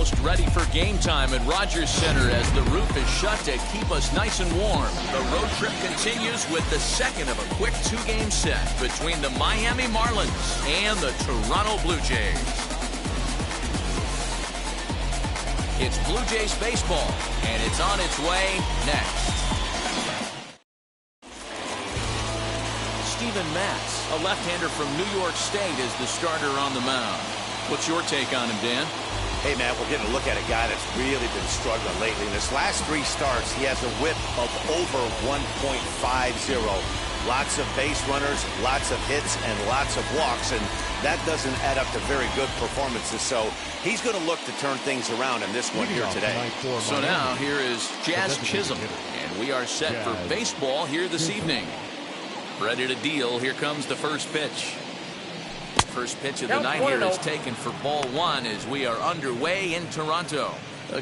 almost ready for game time at Rogers Center as the roof is shut to keep us nice and warm. The road trip continues with the second of a quick two-game set between the Miami Marlins and the Toronto Blue Jays. It's Blue Jays baseball, and it's on its way next. Steven Matz, a left-hander from New York State, is the starter on the mound. What's your take on him, Dan? Hey, man, we're getting a look at a guy that's really been struggling lately. In his last 3 starts, he has a whip of over 1.50. Lots of base runners, lots of hits, and lots of walks, and that doesn't add up to very good performances. So he's going to look to turn things around in this one here today. So now here is Jazz Chisholm, and we are set for baseball here this evening. Ready to deal. Here comes the first pitch. First pitch of the night here is taken for ball 1 as we are underway in Toronto.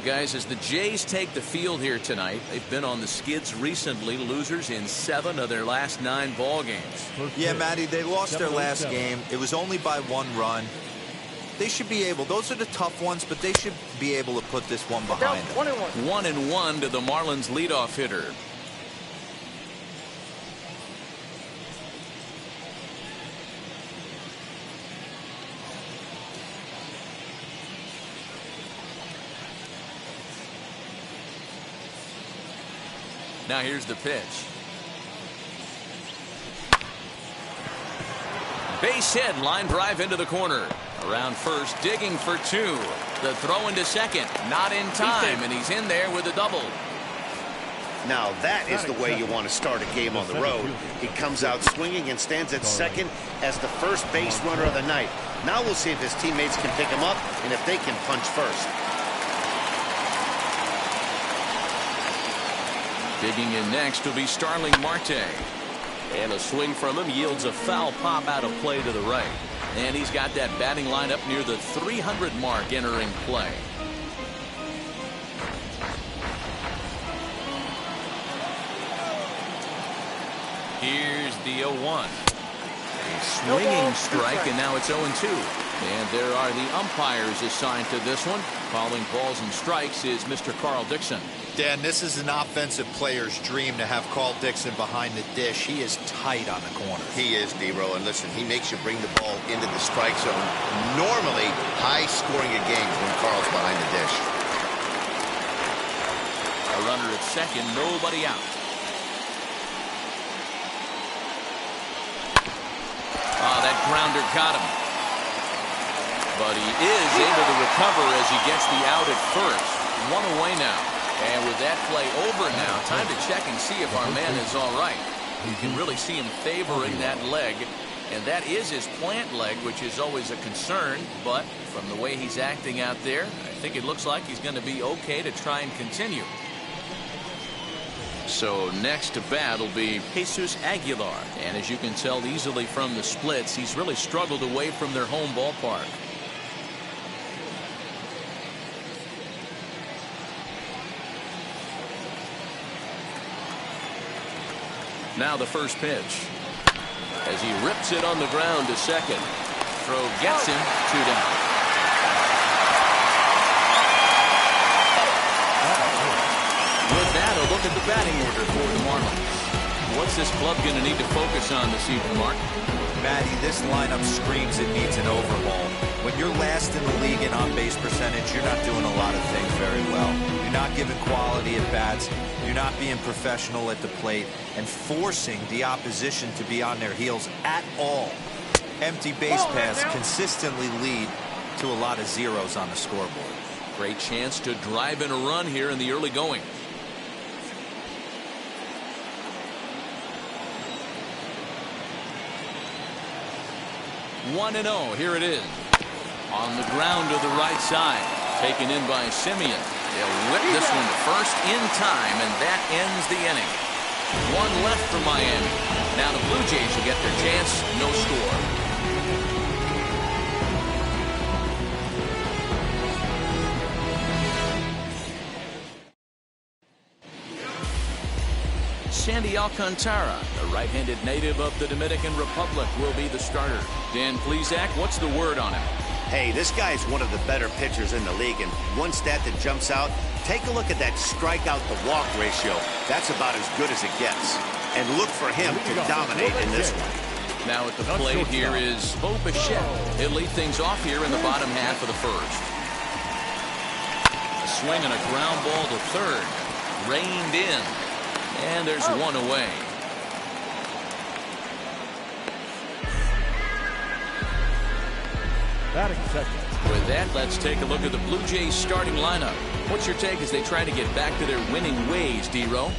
Guys, as the Jays take the field here tonight, they've been on the skids recently, losers in 7 of their last 9 ball games. Yeah, Matty, they lost their last game. It was only by 1 run. They should be able, those are the tough ones, but they should be able to put this one behind them. 1-1 to the Marlins leadoff hitter. Now here's the pitch. Base hit, line drive into the corner. Around first, digging for 2. The throw into second, not in time, and he's in there with a double. Now that is the way you want to start a game on the road. He comes out swinging and stands at second as the first base runner of the night. Now we'll see if his teammates can pick him up and if they can punch first. Digging in next will be Starling Marte. And a swing from him yields a foul pop out of play to the right. And he's got that batting line up near the 300 mark entering play. Here's the 0-1. A swinging strike, and now it's 0-2. And there are the umpires assigned to this one. Calling balls and strikes is Mr. Carl Dixon. Dan, this is an offensive player's dream to have Carl Dixon behind the dish. He is tight on the corner. He is, D-Row, and listen, he makes you bring the ball into the strike zone. Normally, high-scoring a game when Carl's behind the dish. A runner at second, nobody out. That grounder got him. But he is able to recover as he gets the out at first. 1 away now. And with that play over now, time to check and see if our man is all right. You can really see him favoring that leg. And that is his plant leg, which is always a concern. But from the way he's acting out there, I think it looks like he's going to be okay to try and continue. So next to bat will be Jesus Aguilar. And as you can tell easily from the splits, he's really struggled away from their home ballpark. Now the first pitch. As he rips it on the ground to second. Throw gets him, 2 down. With that, a look at the batting order for the Marlins. What's this club going to need to focus on this evening, Mark? Matty, this lineup screams it needs an overhaul. When you're last in the league in on-base percentage, you're not doing a lot of things very well. You're not giving quality at bats. You're not being professional at the plate and forcing the opposition to be on their heels at all. Empty base paths consistently lead to a lot of zeros on the scoreboard. Great chance to drive in a run here in the early going. One and 0. Here it is. On the ground to the right side. Taken in by Simeon. They'll whip this one to first in time, and that ends the inning. 1 left for Miami. Now the Blue Jays will get their chance. No score. Sandy Alcantara, the right-handed native of the Dominican Republic, will be the starter. Dan Plesac, what's the word on him? Hey, this guy's one of the better pitchers in the league, and one stat that jumps out, take a look at that strikeout to walk ratio. That's about as good as it gets. And look for him to dominate in this one. Now at the plate here is Bridgette. He'll lead things off here in the bottom half of the first. A swing and a ground ball to third. Reined in. And there's one away. Batting second. With that, let's take a look at the Blue Jays starting lineup. What's your take as they try to get back to their winning ways, D-Row?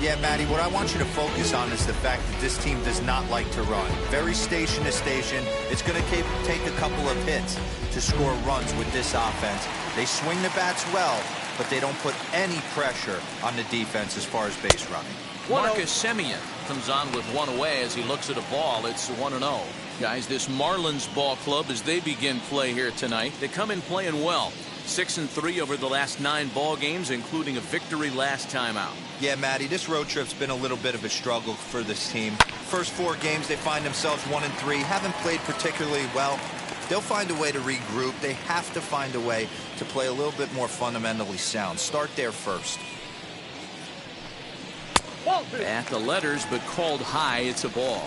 Yeah, Matty, what I want you to focus on is the fact that this team does not like to run. Very station to station. It's going to take a couple of hits to score runs with this offense. They swing the bats well, but they don't put any pressure on the defense as far as base running. Marcus Simeon comes on with one away as he looks at a ball. It's 1-0. Guys, this Marlins ball club, as they begin play here tonight, they come in playing well. 6-3 over the last 9 ball games, including a victory last time out. Yeah, Matty, this road trip's been a little bit of a struggle for this team. First 4 games, they find themselves 1-3, haven't played particularly well. They'll find a way to regroup. They have to find a way to play a little bit more fundamentally sound. Start there first. At the letters, but called high. It's a ball.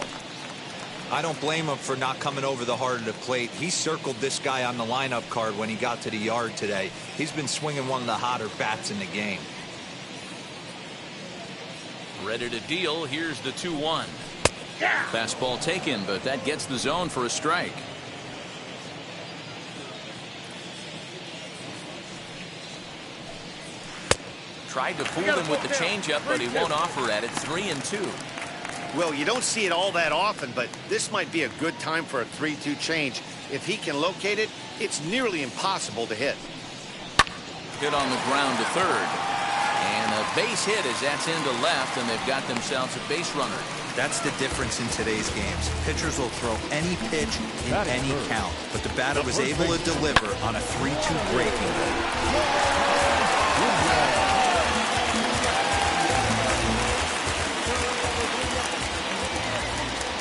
I don't blame him for not coming over the heart of the plate. He circled this guy on the lineup card when he got to the yard today. He's been swinging one of the hotter bats in the game. Ready to deal. Here's the 2-1. Fastball taken, but that gets the zone for a strike. Tried to fool him with the changeup, but he won't offer at it. 3-2. Well, you don't see it all that often, but this might be a good time for a 3-2 change. If he can locate it, it's nearly impossible to hit. Hit on the ground to third. And a base hit as that's into left, and they've got themselves a base runner. That's the difference in today's games. Pitchers will throw any pitch in any count, but the batter was able to deliver on a 3-2 breaking ball.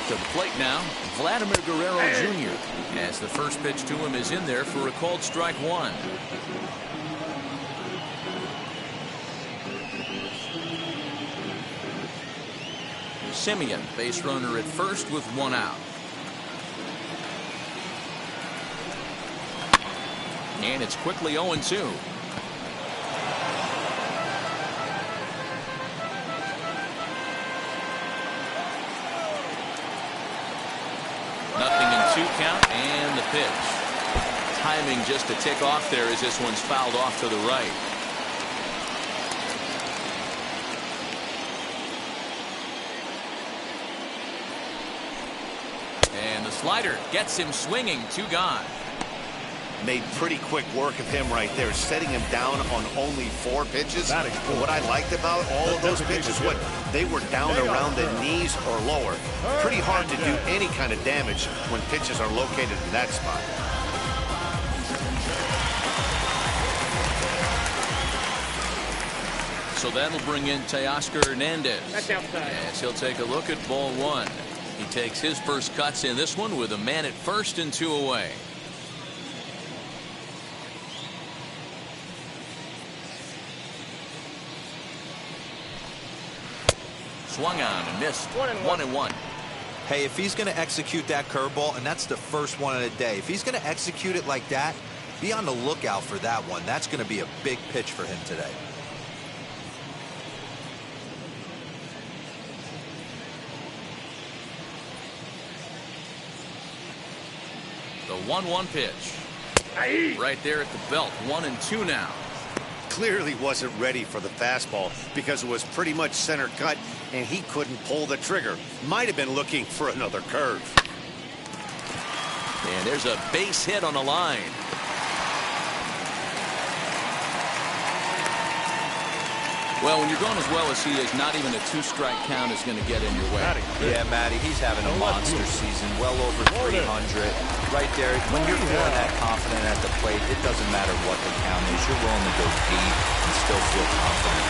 To the plate now, Vladimir Guerrero Jr. as the first pitch to him is in there for a called strike 1. Simeon, base runner at first with 1 out. And it's quickly 0-2. Nothing in 2 count, and the pitch. Timing just to tick off there as this one's fouled off to the right. And the slider gets him swinging. 2 gone. Made pretty quick work of him right there, setting him down on only 4 pitches. But what I liked about all of those pitches, they were down around the knees or lower. Pretty hard to do any kind of damage when pitches are located in that spot. So that'll bring in Teoscar Hernandez as he'll take a look at ball 1. He takes his first cuts in this one with a man at first and 2 away. Swung on and missed. 1-1. Hey, if he's going to execute that curveball, and that's the first one of the day, if he's going to execute it like that, be on the lookout for that one. That's going to be a big pitch for him today. The 1-1 pitch. Right there at the belt. 1-2 now. Clearly wasn't ready for the fastball because it was pretty much center cut and he couldn't pull the trigger. Might have been looking for another curve. And there's a base hit on the line. Well, when you're going as well as he is, not even a 2-strike count is going to get in your way. Yeah, Matty, he's having a monster season, well over 300. Right there, when you're feeling that confident at the plate, it doesn't matter what the count is. You're willing to go deep and still feel confident.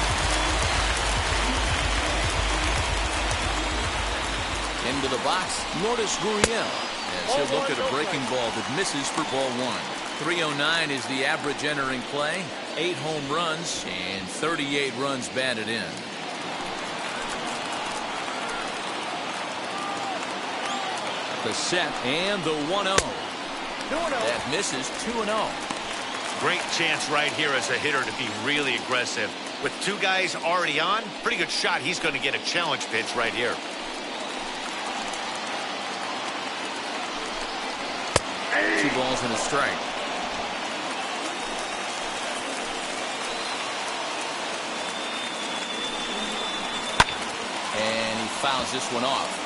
Into the box, Lourdes Gurriel. As he'll look at a breaking ball that misses for ball one. 309 is the average entering play. 8 home runs and 38 runs batted in. The set and the 1-0. That misses 2-0. Great chance right here as a hitter to be really aggressive. With 2 guys already on, pretty good shot. He's going to get a challenge pitch right here. Hey. 2 balls and a strike. And he fouls this one off.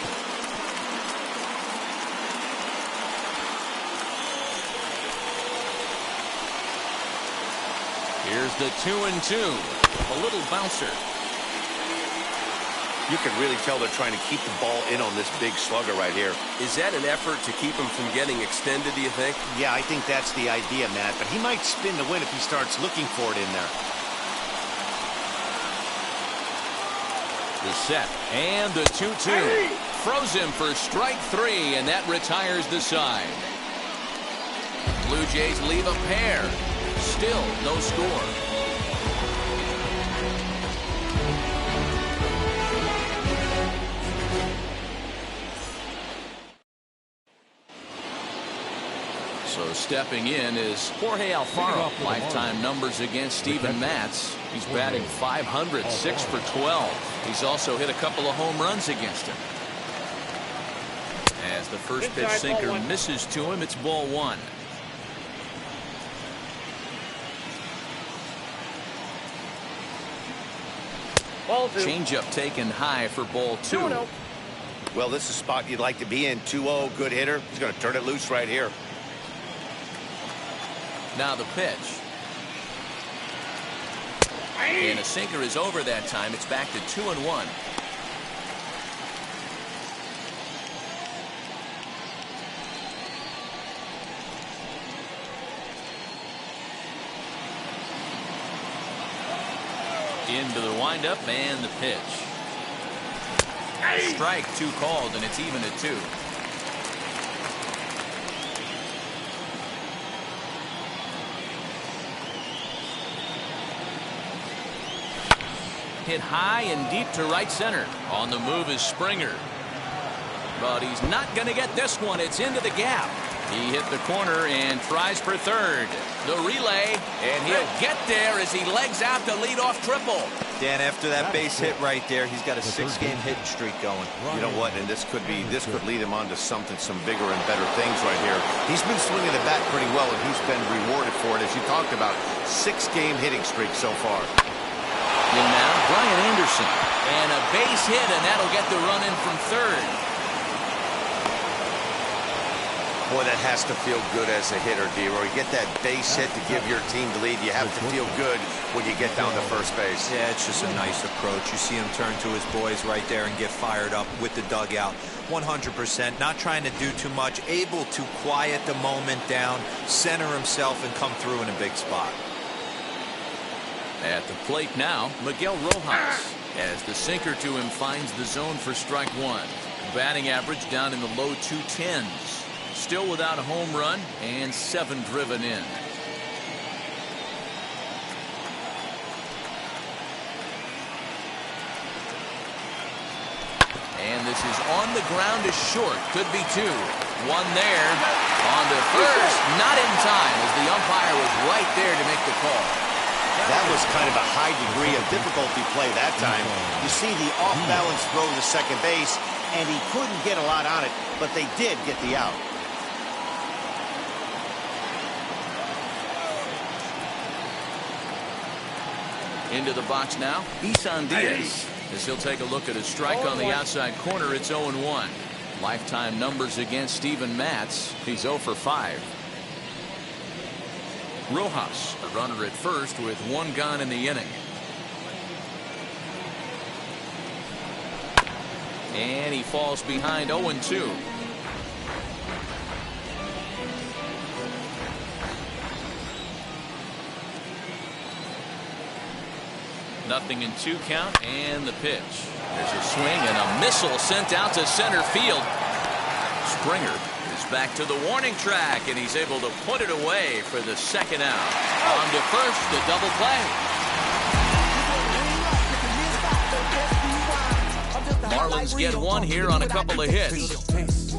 Here's the 2-2. A little bouncer. You can really tell they're trying to keep the ball in on this big slugger right here. Is that an effort to keep him from getting extended, do you think? Yeah, I think that's the idea, Matt. But he might spin to win if he starts looking for it in there. The set and the 2-2. Froze him for strike 3, and that retires the side. Blue Jays leave a pair. Still no score. So stepping in is Jorge Alfaro. Lifetime numbers against Steven Matz. He's batting .500, 6 for 12. He's also hit a couple of home runs against him. As the first pitch sinker misses to him, it's ball 1. Changeup taken high for ball 2. Well, this is a spot you'd like to be in. 2-0, good hitter. He's going to turn it loose right here. Now the pitch. And a sinker is over that time. It's back to 2-1. Into the windup and the pitch. Strike 2 called, and it's even at 2. Hit high and deep to right center. On the move is Springer. But he's not going to get this one. It's into the gap. He hit the corner and tries for third. The relay, and he'll get there as he legs out the leadoff triple. Dan, after that base hit right there, he's got a 6-game hitting streak going. You know what? And this could lead him on to some bigger and better things right here. He's been swinging the bat pretty well, and he's been rewarded for it, as you talked about. 6-game hitting streak so far. And now Brian Anderson, and a base hit, and that'll get the run in from third. Boy, that has to feel good as a hitter, D-Roy. You get that base hit to give your team the lead. You have to feel good when you get down to first base. Yeah, it's just a nice approach. You see him turn to his boys right there and get fired up with the dugout. 100%, not trying to do too much, able to quiet the moment down, center himself, and come through in a big spot. At the plate now, Miguel Rojas, as the sinker to him finds the zone for strike 1. Batting average down in the low 210s. Still without a home run and 7 driven in. And this is on the ground is short. Could be 2. 1 there. On to first. Not in time as the umpire was right there to make the call. That was kind of a high degree of difficulty play that time. You see the off-balance throw to second base, and he couldn't get a lot on it, but they did get the out. Into the box now, Isan Diaz. As he'll take a look at a strike on the outside corner, it's 0-1. Lifetime numbers against Steven Matz. He's 0 for 5. Rojas, a runner at first with 1 gone in the inning. And he falls behind 0-2. Nothing in 2 count, and the pitch. There's a swing and a missile sent out to center field. Springer is goes back to the warning track, and he's able to put it away for the second out. On to first, the double play. Marlins get one here on a couple of hits.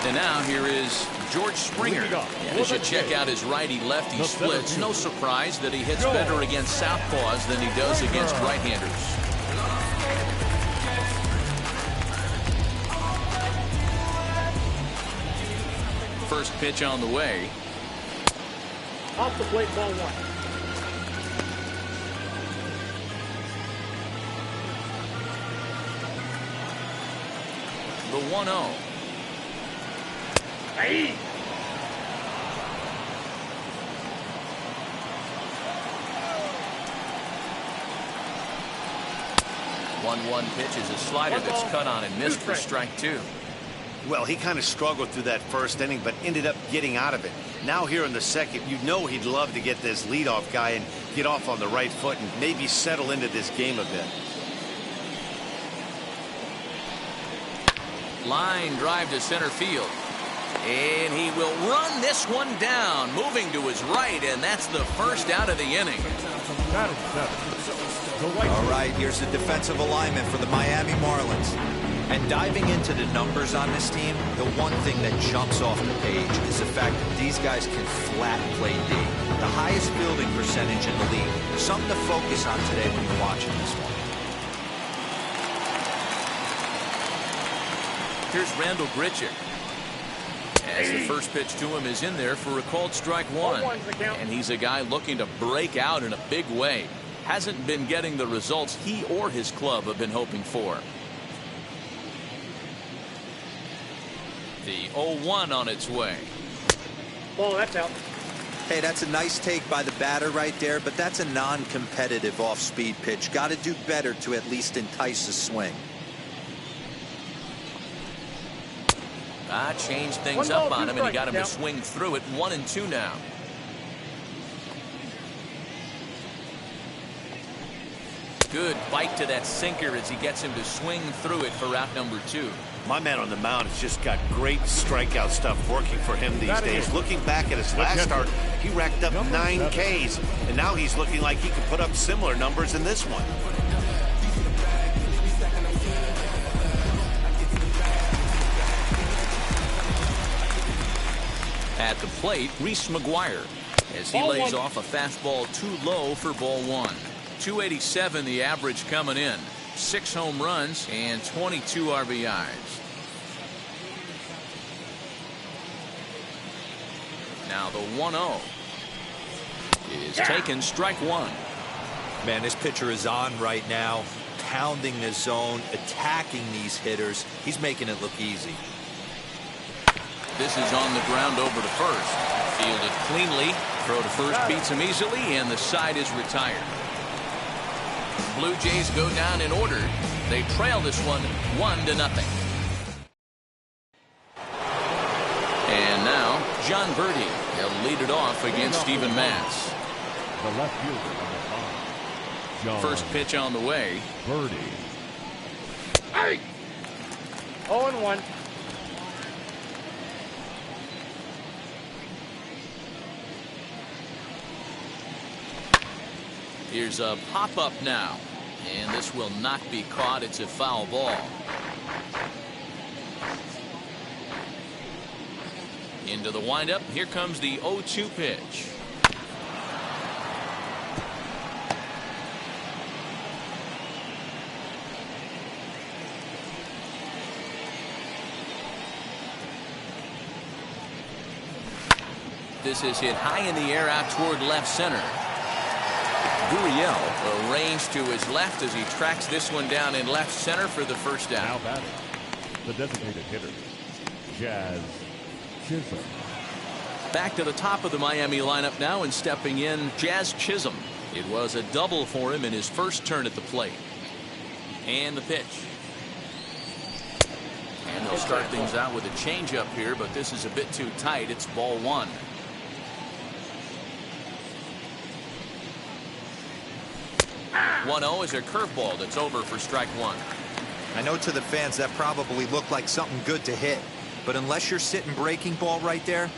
And now here is George Springer. As you check out his righty-lefty splits, no surprise that he hits better against southpaws than he does against right-handers. First pitch on the way. Off the plate, ball one. The 1-0. Hey. One pitch is a slider that's cut on and missed for strike two. Well, he kind of struggled through that first inning, but ended up getting out of it. Now here in the second, you know he'd love to get this leadoff guy and get off on the right foot and maybe settle into this game a bit. Line drive to center field. And he will run this one down, moving to his right, and that's the first out of the inning. All right, here's the defensive alignment for the Miami Marlins. And diving into the numbers on this team, the one thing that jumps off the page is the fact that these guys can flat play D. The highest fielding percentage in the league. Something to focus on today when you're watching this one. Here's Randall Bridgette. As the first pitch to him is in there for a called strike one. And he's a guy looking to break out in a big way. Hasn't been getting the results he or his club have been hoping for. The 0-1 on its way. Ball, that's out. Hey, that's a nice take by the batter right there, but that's a non-competitive off-speed pitch. Got to do better to at least entice a swing. Changed things up on him, and he got him to swing through it. 1-2 now. Good bite to that sinker as he gets him to swing through it for out number 2. My man on the mound has just got great strikeout stuff working for him these days. Looking back at his last start, he racked up 9 Ks, and now he's looking like he could put up similar numbers in this one. At the plate, Reese McGuire, as he lays off a fastball too low for ball one. 287 the average coming in. 6 home runs and 22 RBIs. Now the 1-0 is taken, strike one. Man, this pitcher is on right now, pounding the zone, attacking these hitters. He's making it look easy. This is on the ground over to first. Fielded cleanly. Throw to first beats him easily, and the side is retired. Blue Jays go down in order. They trail this one 1-0. And now John Birdie. He'll lead it off against Steven Matz. The left fielder on the line. First pitch on the way. Birdie. Hey! 0-1. Here's a pop-up now. And this will not be caught. It's a foul ball. Into the windup. Here comes the 0-2 pitch. This is hit high in the air out toward left center. Gurriel arranged to his left as he tracks this one down in left center for the first down. Now batting, the designated hitter, Jazz Chisholm. Back to the top of the Miami lineup now, and stepping in, Jazz Chisholm. It was a double for him in his first turn at the plate. And the pitch. And they'll start things out with a changeup here, but this is a bit too tight. It's ball one. 1-0 is a curveball that's over for strike one. I know to the fans that probably looked like something good to hit, but unless you're sitting breaking ball right there,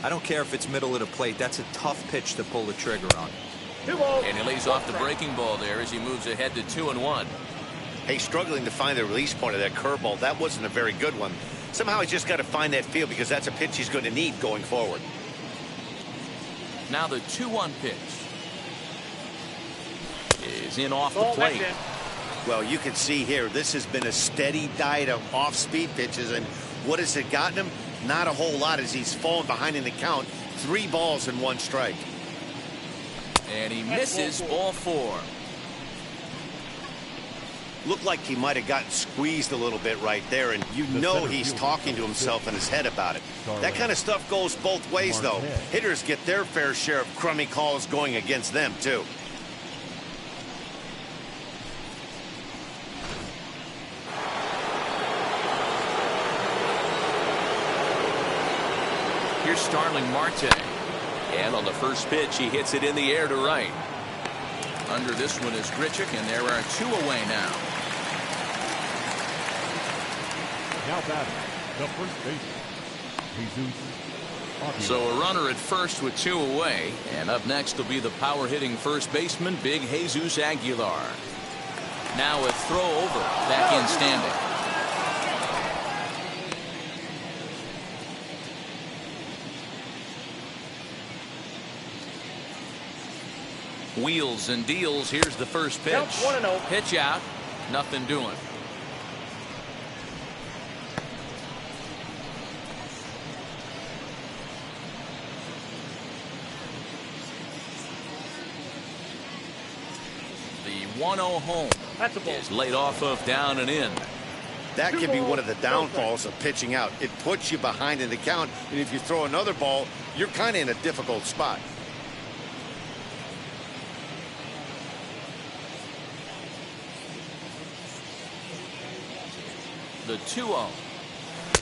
I don't care if it's middle of the plate. That's a tough pitch to pull the trigger on. And he lays off the breaking ball there as he moves ahead to 2-1. Hey, struggling to find the release point of that curveball. That wasn't a very good one. Somehow he's just got to find that feel because that's a pitch he's going to need going forward. Now the 2-1 pitch is in off the plate. Well, you can see here, this has been a steady diet of off-speed pitches, and what has it gotten him? Not a whole lot as he's fallen behind in the count. 3 balls and 1 strike. And he misses ball 4. Looked like he might have gotten squeezed a little bit right there, and you know he's talking to himself in his head about it. That kind of stuff goes both ways, though. Hitters get their fair share of crummy calls going against them, too. Here's Starling Marte. And on the first pitch, he hits it in the air to right. Under this one is Bridgette, and there are 2 away now. Now batting, the first baseman, Jesus. So a runner at first with 2 away. And up next will be the power-hitting first baseman, Big Jesus Aguilar. Now a throw over, back in standing. Wheels and deals. Here's the first pitch. Count 1-0. Pitch out. Nothing doing. The 1-0 home is laid off of down and in. That can be one of the downfalls of pitching out. It puts you behind in the count, and if you throw another ball, you're kind of in a difficult spot. The 2-0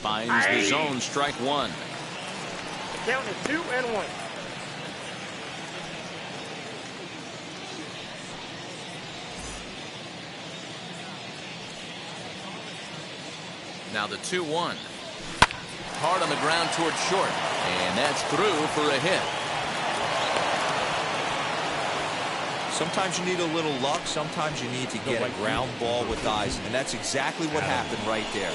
finds the zone, strike 1. The count is 2-1. Now the 2-1. Hard on the ground towards short. And that's through for a hit. Sometimes you need a little luck. Sometimes you need to get a ground ball with eyes. And that's exactly what happened right there.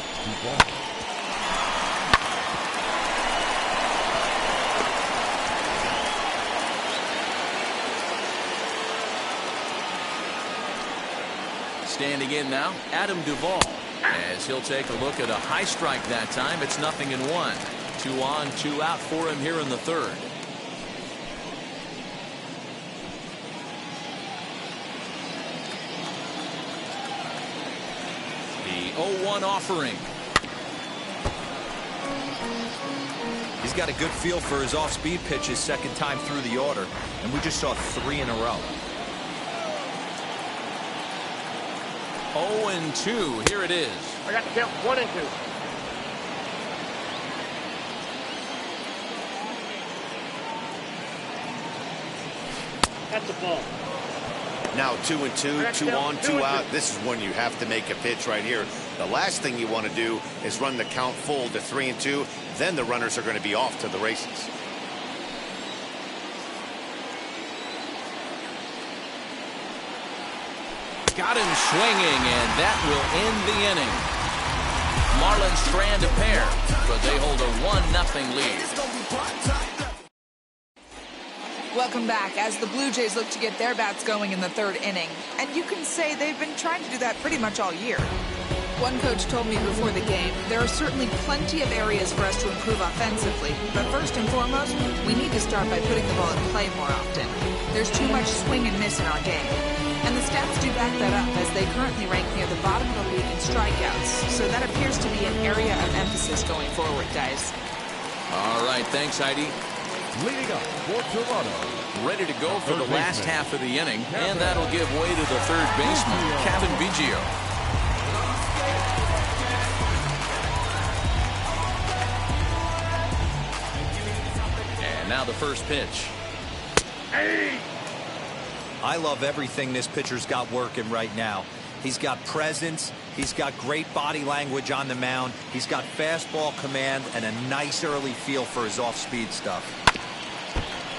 Standing in now, Adam Duvall. As he'll take a look at a high strike that time. It's 0-1. 2 on, 2 out for him here in the 3rd. The 0-1 offering. He's got a good feel for his off-speed pitches second time through the order, and we just saw 3 in a row. 0-2. Here it is. I got the count 1-2. That's a ball. Now 2-2, 2 on, 2 out. This is when you have to make a pitch right here. The last thing you want to do is run the count full to 3-2. Then the runners are going to be off to the races. Got him swinging, and that will end the inning. Marlins strand a pair, but they hold a 1-0 lead. Welcome back as the Blue Jays look to get their bats going in the 3rd inning. And you can say they've been trying to do that pretty much all year. One coach told me before the game, there are certainly plenty of areas for us to improve offensively. But first and foremost, we need to start by putting the ball in play more often. There's too much swing and miss in our game. And the stats do back that up as they currently rank near the bottom of the league in strikeouts. So that appears to be an area of emphasis going forward, guys. All right, thanks, Heidi. Leading up for Toronto. Ready to go for the last half of the inning, and that'll give way to the 3rd baseman, Kevin Biggio. And now the first pitch. I love everything this pitcher's got working right now. He's got presence. He's got great body language on the mound. He's got fastball command and a nice early feel for his off-speed stuff.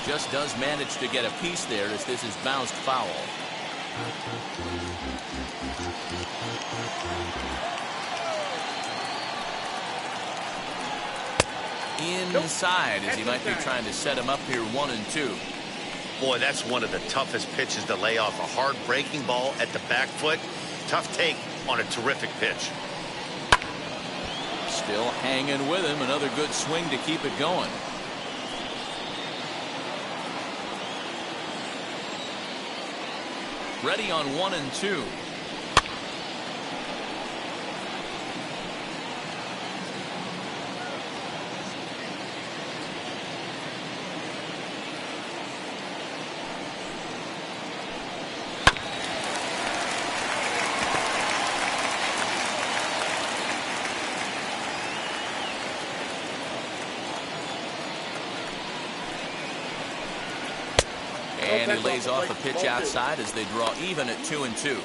Just does manage to get a piece there as this is bounced foul. Inside as he might be trying to set him up here 1-2. Boy, that's one of the toughest pitches to lay off. A hard breaking ball at the back foot. Tough take on a terrific pitch. Still hanging with him. Another good swing to keep it going. Ready on 1-2. And he lays off a pitch outside as they draw even at 2-2.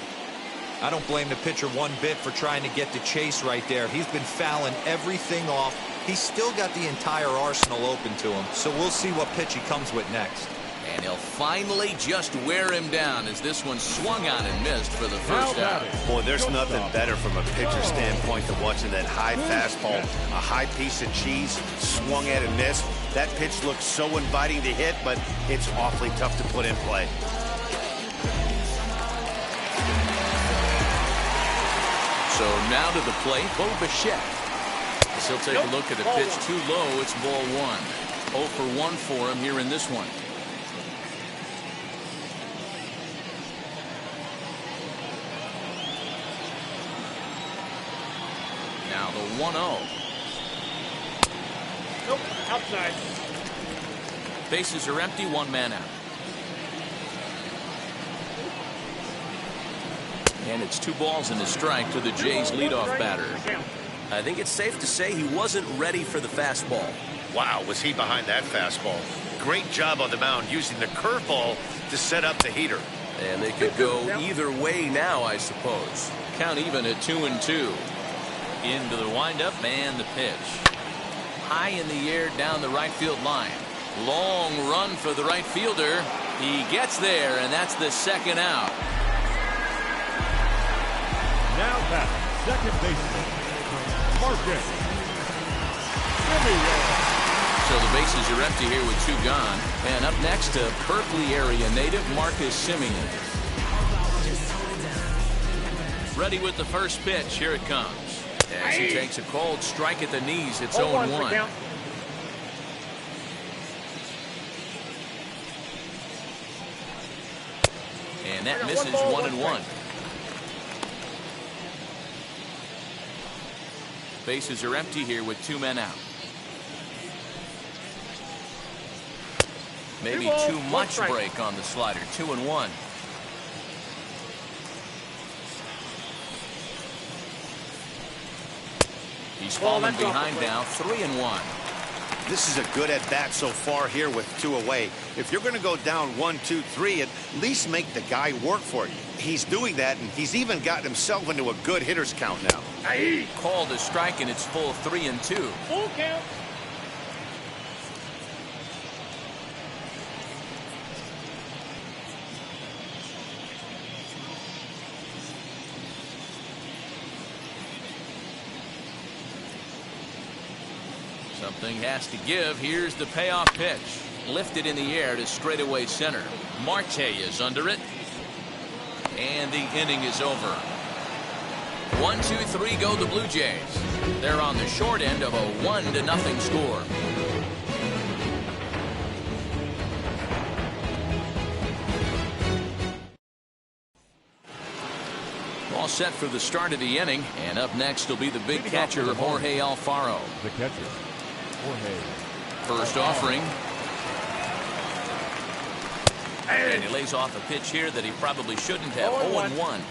I don't blame the pitcher one bit for trying to get the chase right there. He's been fouling everything off. He's still got the entire arsenal open to him, so we'll see what pitch he comes with next. And he'll finally just wear him down as this one swung on and missed for the first out. Boy, there's nothing better from a pitcher's standpoint than watching that high fastball, a high piece of cheese, swung at and missed. That pitch looks so inviting to hit, but it's awfully tough to put in play. So now to the plate, Bridgette. As he'll take a look at the pitch too low, it's ball one. 0 for 1 for him here in this one. Now the 1-0. Nope, outside. Bases are empty, one man out. And it's 2 balls and a strike to the Jays leadoff batter. I think it's safe to say he wasn't ready for the fastball. Wow, was he behind that fastball. Great job on the mound using the curveball to set up the heater. And they could go either way now, I suppose. Count even at 2-2. Into the windup and the pitch. High in the air down the right field line. Long run for the right fielder. He gets there, and that's the second out. Now back, second baseman, Marte. Simeon. So the bases are empty here with 2 gone. And up next, to Berkeley area native Marcus Simeon. Ready with the first pitch. Here it comes. As he takes a cold strike at the knees, it's 0-1. And that misses 1-1. Bases are empty here with 2 men out. Maybe too much break on the slider. 2-1. He's fallen behind now. 3-1. This is a good at-bat so far here with 2 away. If you're going to go down 1-2-3, at least make the guy work for you. He's doing that, and he's even gotten himself into a good hitter's count now. Called a strike, and it's full 3-2. Full count. Something has to give. Here's the payoff pitch. Lifted in the air to straightaway center. Marte is under it. And the inning is over. 1-2-3 go the Blue Jays. They're on the short end of a 1-0 score. All set for the start of the inning. And up next will be the big catcher, Jorge Alfaro. The catcher, Jorge. First offering. And he lays off a pitch here that he probably shouldn't have. 0-1.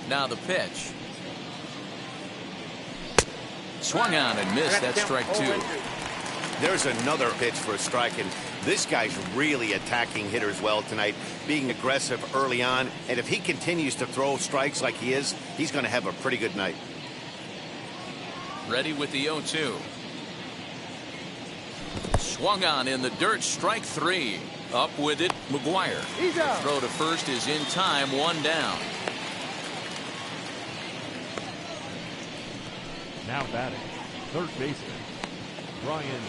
Now the pitch. Swung on and missed. That's strike 2. There's another pitch for a strike, and this guy's really attacking hitters well tonight, being aggressive early on. And if he continues to throw strikes like he is, he's going to have a pretty good night. Ready with the 0-2. Swung on in the dirt, strike 3. Up with it, McGuire. He's out. Throw to first is in time, 1 down. Now batting, third baseman, Brian.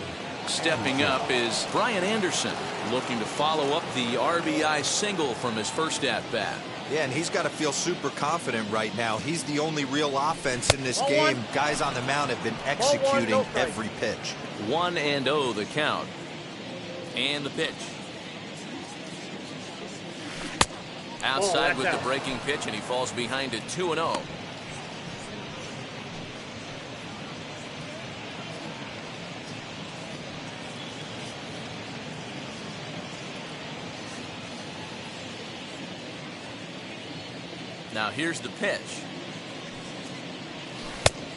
Stepping up is Brian Anderson, looking to follow up the RBI single from his first at-bat. Yeah, and he's got to feel super confident right now. He's the only real offense in this game. Guys on the mound have been executing every pitch. 1-0 the count. And the pitch. Outside with the breaking pitch, and he falls behind it 2-0. Now here's the pitch.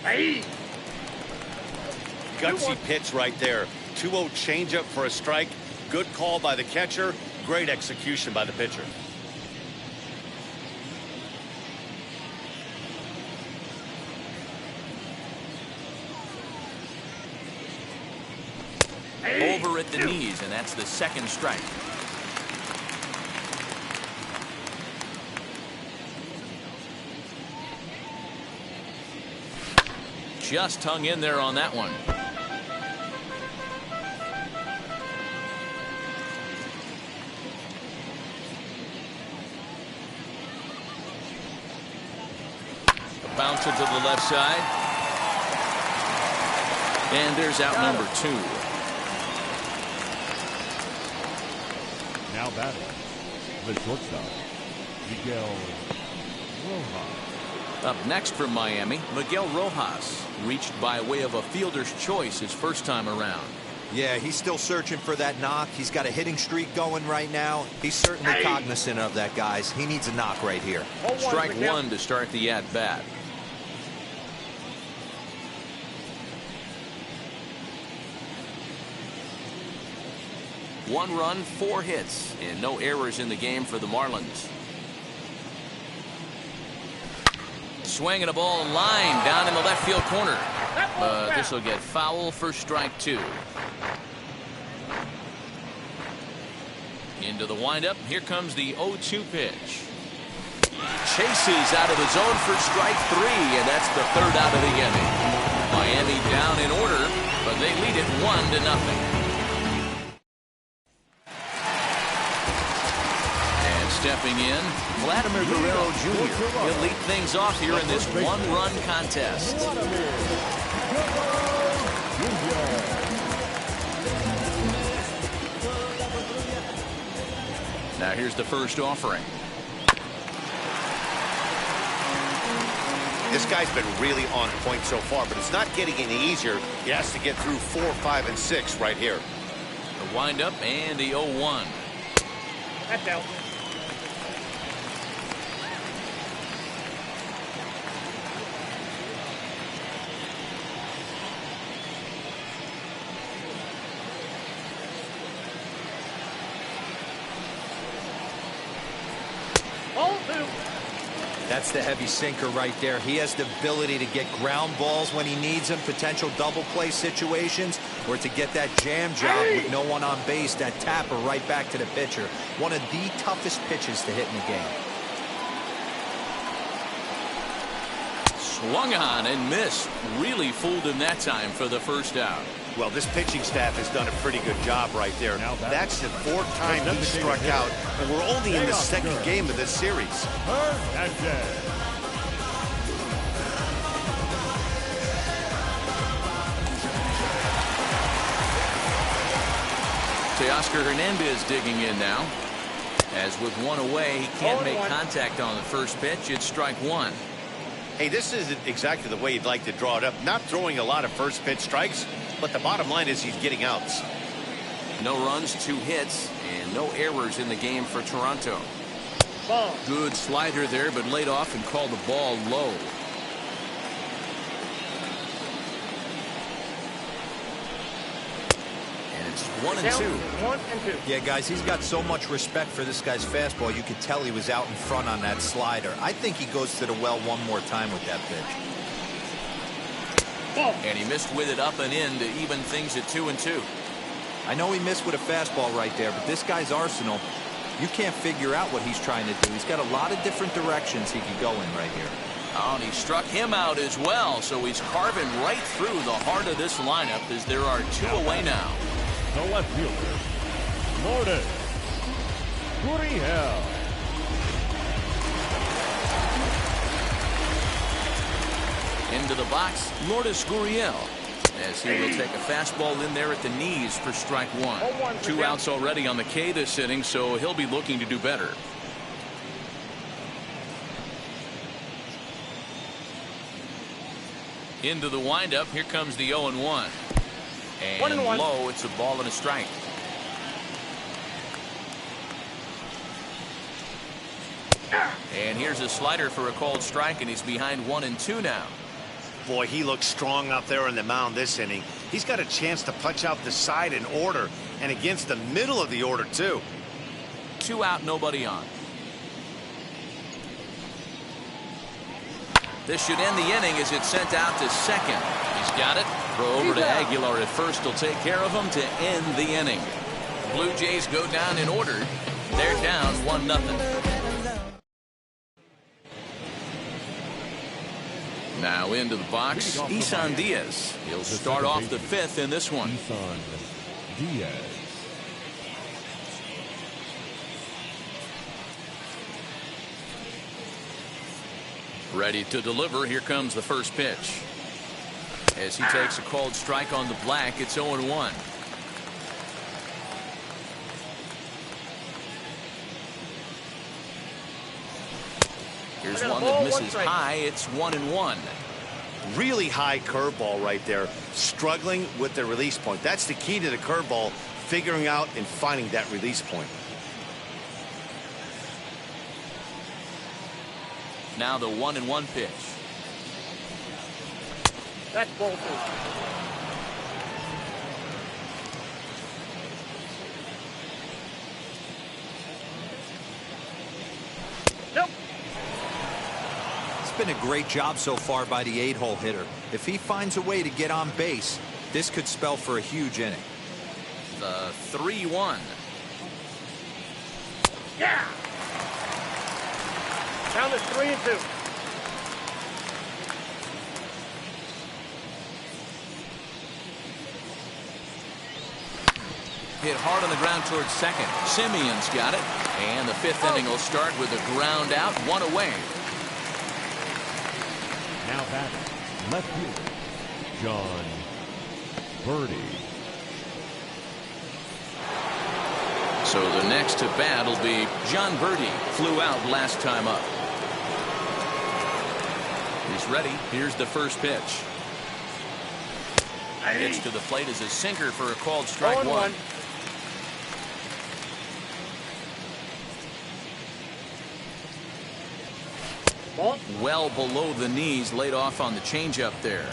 Hey. Gutsy pitch right there. 2-0 changeup for a strike. Good call by the catcher. Great execution by the pitcher. Over at the knees, and that's the second strike. Just hung in there on that one. A bouncer to the left side. And there's out number 2. Now batting, the shortstop, Miguel Rojas. Up next from Miami, Miguel Rojas, reached by way of a fielder's choice his first time around. Yeah, he's still searching for that knock. He's got a hitting streak going right now. He's certainly cognizant of that, guys. He needs a knock right here. Strike 1 to start the at-bat. One run, 4 hits, and no errors in the game for the Marlins. Swinging a ball line down in the left field corner. But this will get foul for strike 2. Into the windup. Here comes the 0-2 pitch. Chases out of the zone for strike 3, and that's the 3rd out of the inning. Miami down in order, but they lead it 1-0. Stepping in, Vladimir Guerrero Jr. He'll lead things off here in this 1-run contest. Now here's the first offering. This guy's been really on point so far, but it's not getting any easier. He has to get through 4, 5, and 6 right here. The windup and the 0-1. That's out. That's the heavy sinker right there. He has the ability to get ground balls when he needs them, potential double play situations, or to get that jam job with no one on base, that tapper right back to the pitcher. One of the toughest pitches to hit in the game. Swung on and missed. Really fooled him that time for the first out. Well, this pitching staff has done a pretty good job right there. That's the 4th time he struck out, and we're only in the 2nd game of this series. Hernandez. Teoscar Hernandez digging in now. As with 1 away, he can't make contact on the first pitch. It's strike 1. Hey, this isn't exactly the way you'd like to draw it up. Not throwing a lot of first pitch strikes, but the bottom line is he's getting outs. No runs, 2 hits, and no errors in the game for Toronto. Good slider there, but laid off and called the ball low. It's 1 and Down, 2. 1 and 2. Yeah, guys, he's got so much respect for this guy's fastball. You could tell he was out in front on that slider. I think he goes to the well one more time with that pitch. Ball. And he missed with it up and in to even things at 2 and 2. I know he missed with a fastball right there, but this guy's arsenal, you can't figure out what he's trying to do. He's got a lot of different directions he could go in right here. Oh, and he struck him out as well, so he's carving right through the heart of this lineup as there are 2 away now. The left fielder, Lourdes Gurriel. Into the box, Lourdes Gurriel, as he will take a fastball in there at the knees for strike 1. 2 outs already on the K this inning, so he'll be looking to do better. Into the windup, here comes the 0-1. And 1-1. low, it's a ball and a strike. And here's a slider for a called strike, and he's behind 1 and 2 now. Boy, he looks strong out there on the mound this inning. He's got a chance to punch out the side in order, and against the middle of the order, too. 2 out, nobody on. This should end the inning as it's sent out to second. He's got it. Throw over to Aguilar at first. Will take care of him to end the inning. Blue Jays go down in order. They're down 1-0. Now into the box, Isan Diaz. He'll start off the 5th in this one. Isan Diaz. Ready to deliver. Here comes the first pitch. As he takes a called strike on the black, it's 0-1. Here's one that misses high. It's 1-1. Really high curveball right there. Struggling with the release point. That's the key to the curveball, figuring out and finding that release point. Now the 1-1 pitch. That's ball 2. Nope. It's been a great job so far by the 8-hole hitter. If he finds a way to get on base, this could spell for a huge inning. The 3-1. Yeah. Down to 3 and 2. Hit hard on the ground towards second. Simeon's got it. And the 5th inning will start with a ground out, 1 away. Now batting, left fielder, John Birdie. So the next to bat will be John Birdie. Flew out last time up. He's ready. Here's the first pitch. Pitch to the plate is a sinker for a called strike 1. Ball. Well below the knees, laid off on the changeup there.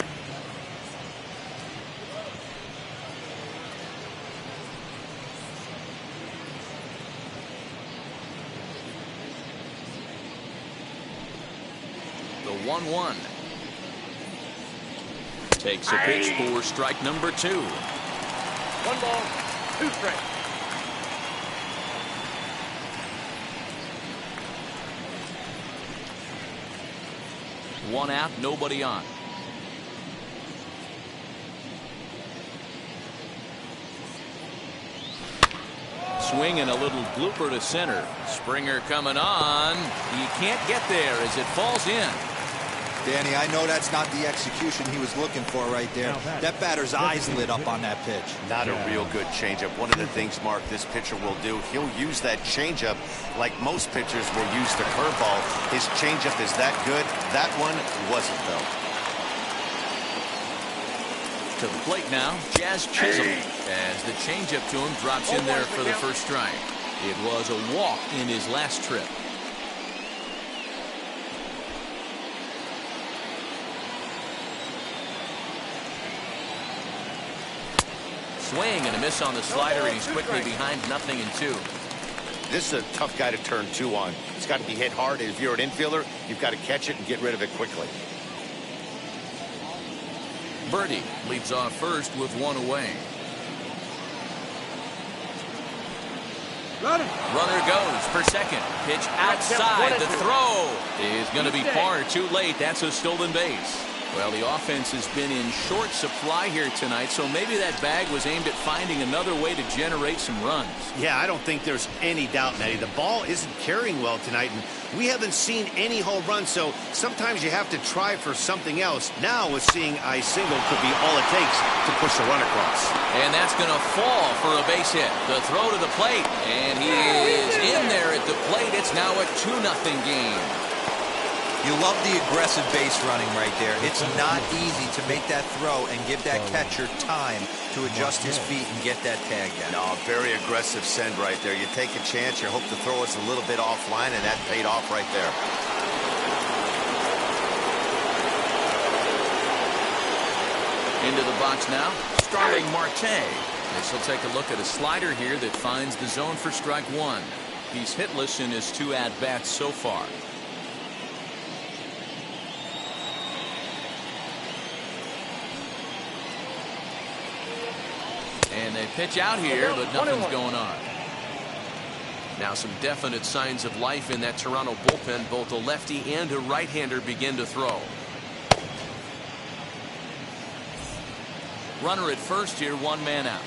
The 1-1. Takes a pitch for strike number 2. 1 ball, 2 strikes. One out, nobody on. Swing and a little blooper to center. Springer coming on. He can't get there as it falls in. Danny, I know that's not the execution he was looking for right there. That batter's eyes lit up on that pitch. Not a real good changeup. One of the things, Mark, this pitcher will do, he'll use that changeup like most pitchers will use the curveball. His changeup is that good. That one wasn't, though. To the plate now, Jazz Chisholm. As the changeup to him drops in there for the first strike. It was a walk in his last trip. Swing and a miss on the slider, and he's quickly behind 0-2. This is a tough guy to turn 2 on. It's got to be hit hard, and if you're an infielder, you've got to catch it and get rid of it quickly. Birdie leads off first with 1 away. Runner goes for second. Pitch outside. The throw is going to be far too late. That's a stolen base. Well, the offense has been in short supply here tonight, so maybe that bag was aimed at finding another way to generate some runs. Yeah, I don't think there's any doubt, Matty. The ball isn't carrying well tonight, and we haven't seen any home runs, so sometimes you have to try for something else. Now, with seeing a single could be all it takes to push the run across. And that's going to fall for a base hit. The throw to the plate, and he is in there at the plate. It's now a 2-0 game. You love the aggressive base running right there. It's not easy to make that throw and give that catcher time to adjust his feet and get that tag down. No, very aggressive send right there. You take a chance, you hope the throw is a little bit offline, and that paid off right there. Into the box now, Starling Marte. This will take a look at a slider here that finds the zone for strike 1. He's hitless in his 2 at-bats so far. And they pitch out here, but nothing's going on. Now some definite signs of life in that Toronto bullpen. Both a lefty and a right-hander begin to throw. Runner at first here, 1 man out.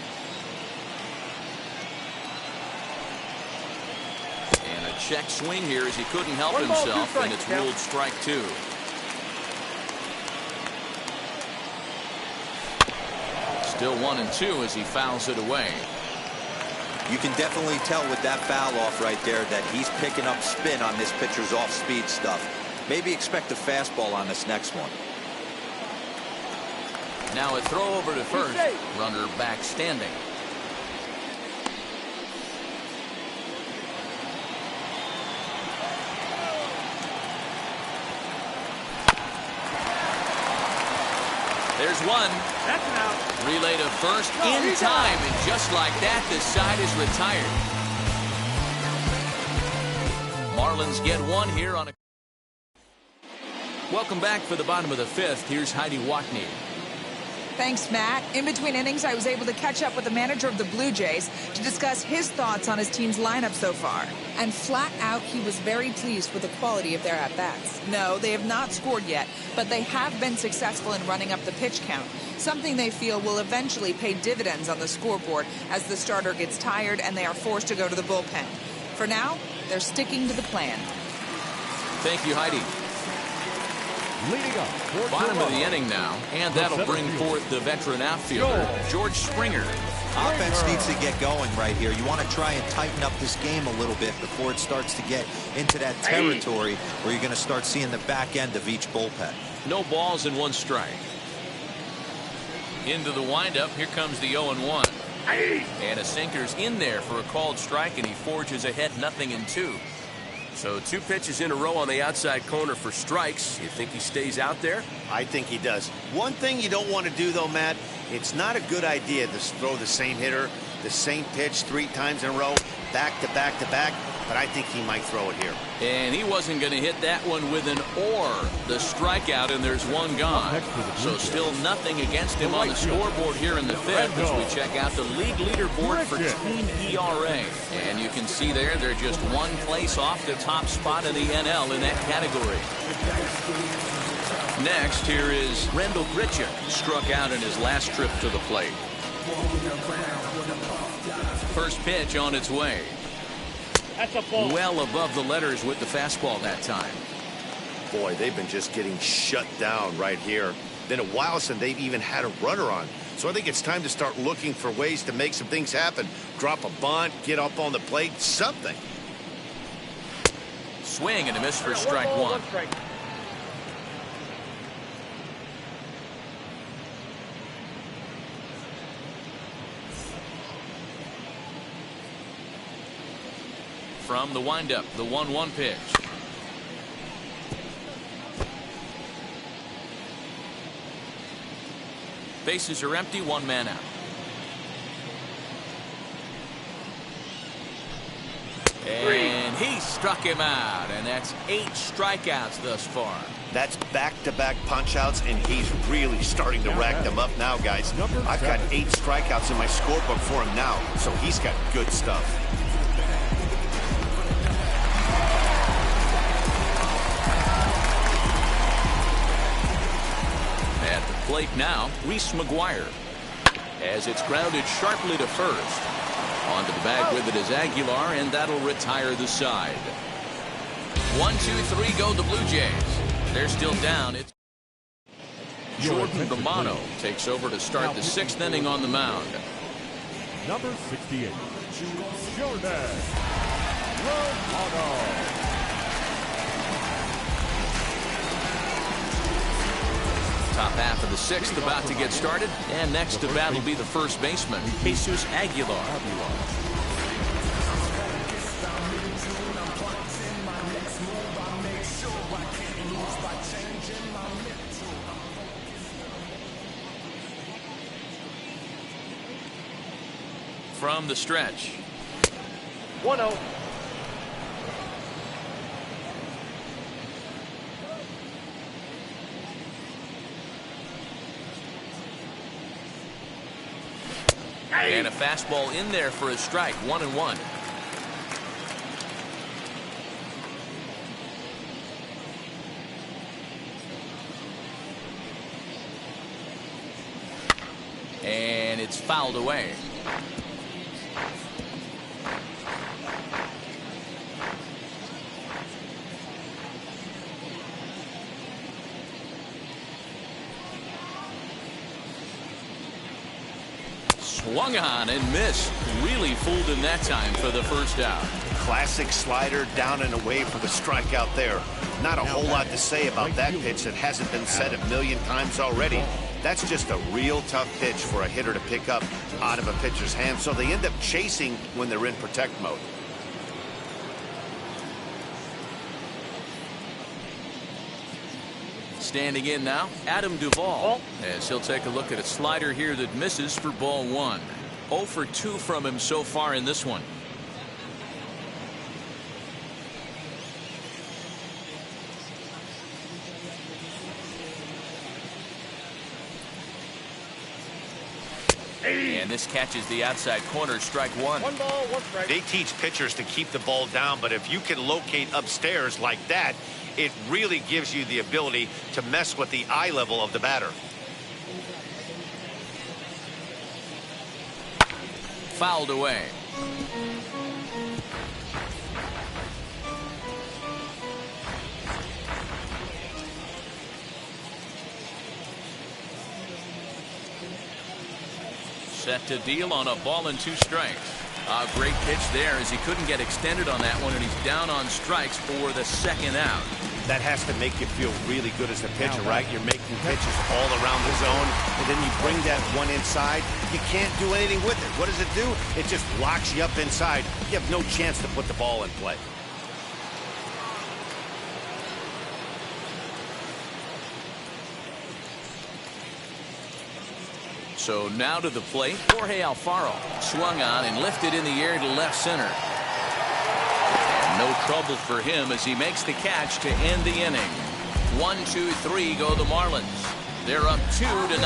And a check swing here as he couldn't help himself, and it's ruled strike 2. Still 1-2 as he fouls it away. You can definitely tell with that foul off right there that he's picking up spin on this pitcher's off-speed stuff. Maybe expect a fastball on this next one. Now a throw over to first. Runner back standing. There's one. That's an out. Relay to first in time, and just like that, the side is retired. Marlins get 1 here on a... Welcome back for the bottom of the 5th. Here's Heidi Watney. Thanks, Matt. In between innings, I was able to catch up with the manager of the Blue Jays to discuss his thoughts on his team's lineup so far. And flat out, he was very pleased with the quality of their at-bats. No, they have not scored yet, but they have been successful in running up the pitch count, something they feel will eventually pay dividends on the scoreboard as the starter gets tired and they are forced to go to the bullpen. For now, they're sticking to the plan. Thank you, Heidi. Leading up for Bottom Toronto, of the inning now, and that'll bring forth the veteran outfielder, George Springer. Offense needs to get going right here. You want to try and tighten up this game a little bit before it starts to get into that territory where you're going to start seeing the back end of each bullpen. No balls and 1 strike. Into the windup, here comes the 0-1. And a sinker's in there for a called strike, and he forges ahead 0-2. So 2 pitches in a row on the outside corner for strikes. You think he stays out there? I think he does. One thing you don't want to do, though, Matt, it's not a good idea to throw the same hitter, the same pitch 3 times in a row, back to back to back, but I think he might throw it here. And he wasn't going to hit that one with an or. The strikeout, and there's 1 gone. So still nothing against him on the scoreboard here in the 5th as we check out the league leaderboard for team ERA. And you can see there, they're just 1 place off the top spot in the NL in that category. Next, here is Randall Bridgette, struck out in his last trip to the plate. First pitch on its way. That's a ball. Well above the letters with the fastball that time. Boy, they've been just getting shut down right here. Been a while since they've even had a runner on. So I think it's time to start looking for ways to make some things happen. Drop a bunt, get up on the plate, something. Swing and a miss for strike 1. From the windup, the 1-1 pitch. Bases are empty, 1 man out. And he struck him out, and that's 8 strikeouts thus far. That's back-to-back punch-outs, and he's really starting to rack them up now, guys. I've got 8 strikeouts in my scorebook for him now, so he's got good stuff. At the plate now, Reese McGuire. As it's grounded sharply to first. Onto the bag with it is Aguilar, and that'll retire the side. 1, 2, 3 go the Blue Jays. They're still down. It's Jordan Romano takes over to start the 6th inning on the mound. Number 68, Jordan Romano. Top half of the 6th about to get started, and next to bat will be the first baseman, Jesus Aguilar. From the stretch. 1-0. And a fastball in there for a strike. 1-1. And it's fouled away. Swung on and missed. Really fooled him that time for the first out. Classic slider down and away for the strikeout there. Not a whole lot to say about that pitch that hasn't been said a million times already. That's just a real tough pitch for a hitter to pick up out of a pitcher's hand, so they end up chasing when they're in protect mode. Standing in now, Adam Duvall, as he'll take a look at a slider here that misses for ball 1. 0 for 2 from him so far in this one. And this catches the outside corner, strike 1. 1 ball, 1 strike. They teach pitchers to keep the ball down, but if you can locate upstairs like that, it really gives you the ability to mess with the eye level of the batter. Fouled away. Set to deal on a ball and 2 strikes. A great pitch there as he couldn't get extended on that one, and he's down on strikes for the 2nd out. That has to make you feel really good as a pitcher, right? You're making pitches all around the zone, and then you bring that one inside. You can't do anything with it. What does it do? It just locks you up inside. You have no chance to put the ball in play. So now to the plate, Jorge Alfaro swung on and lifted in the air to left center. And no trouble for him as he makes the catch to end the inning. 1, 2, 3 go the Marlins. They're up 2-0.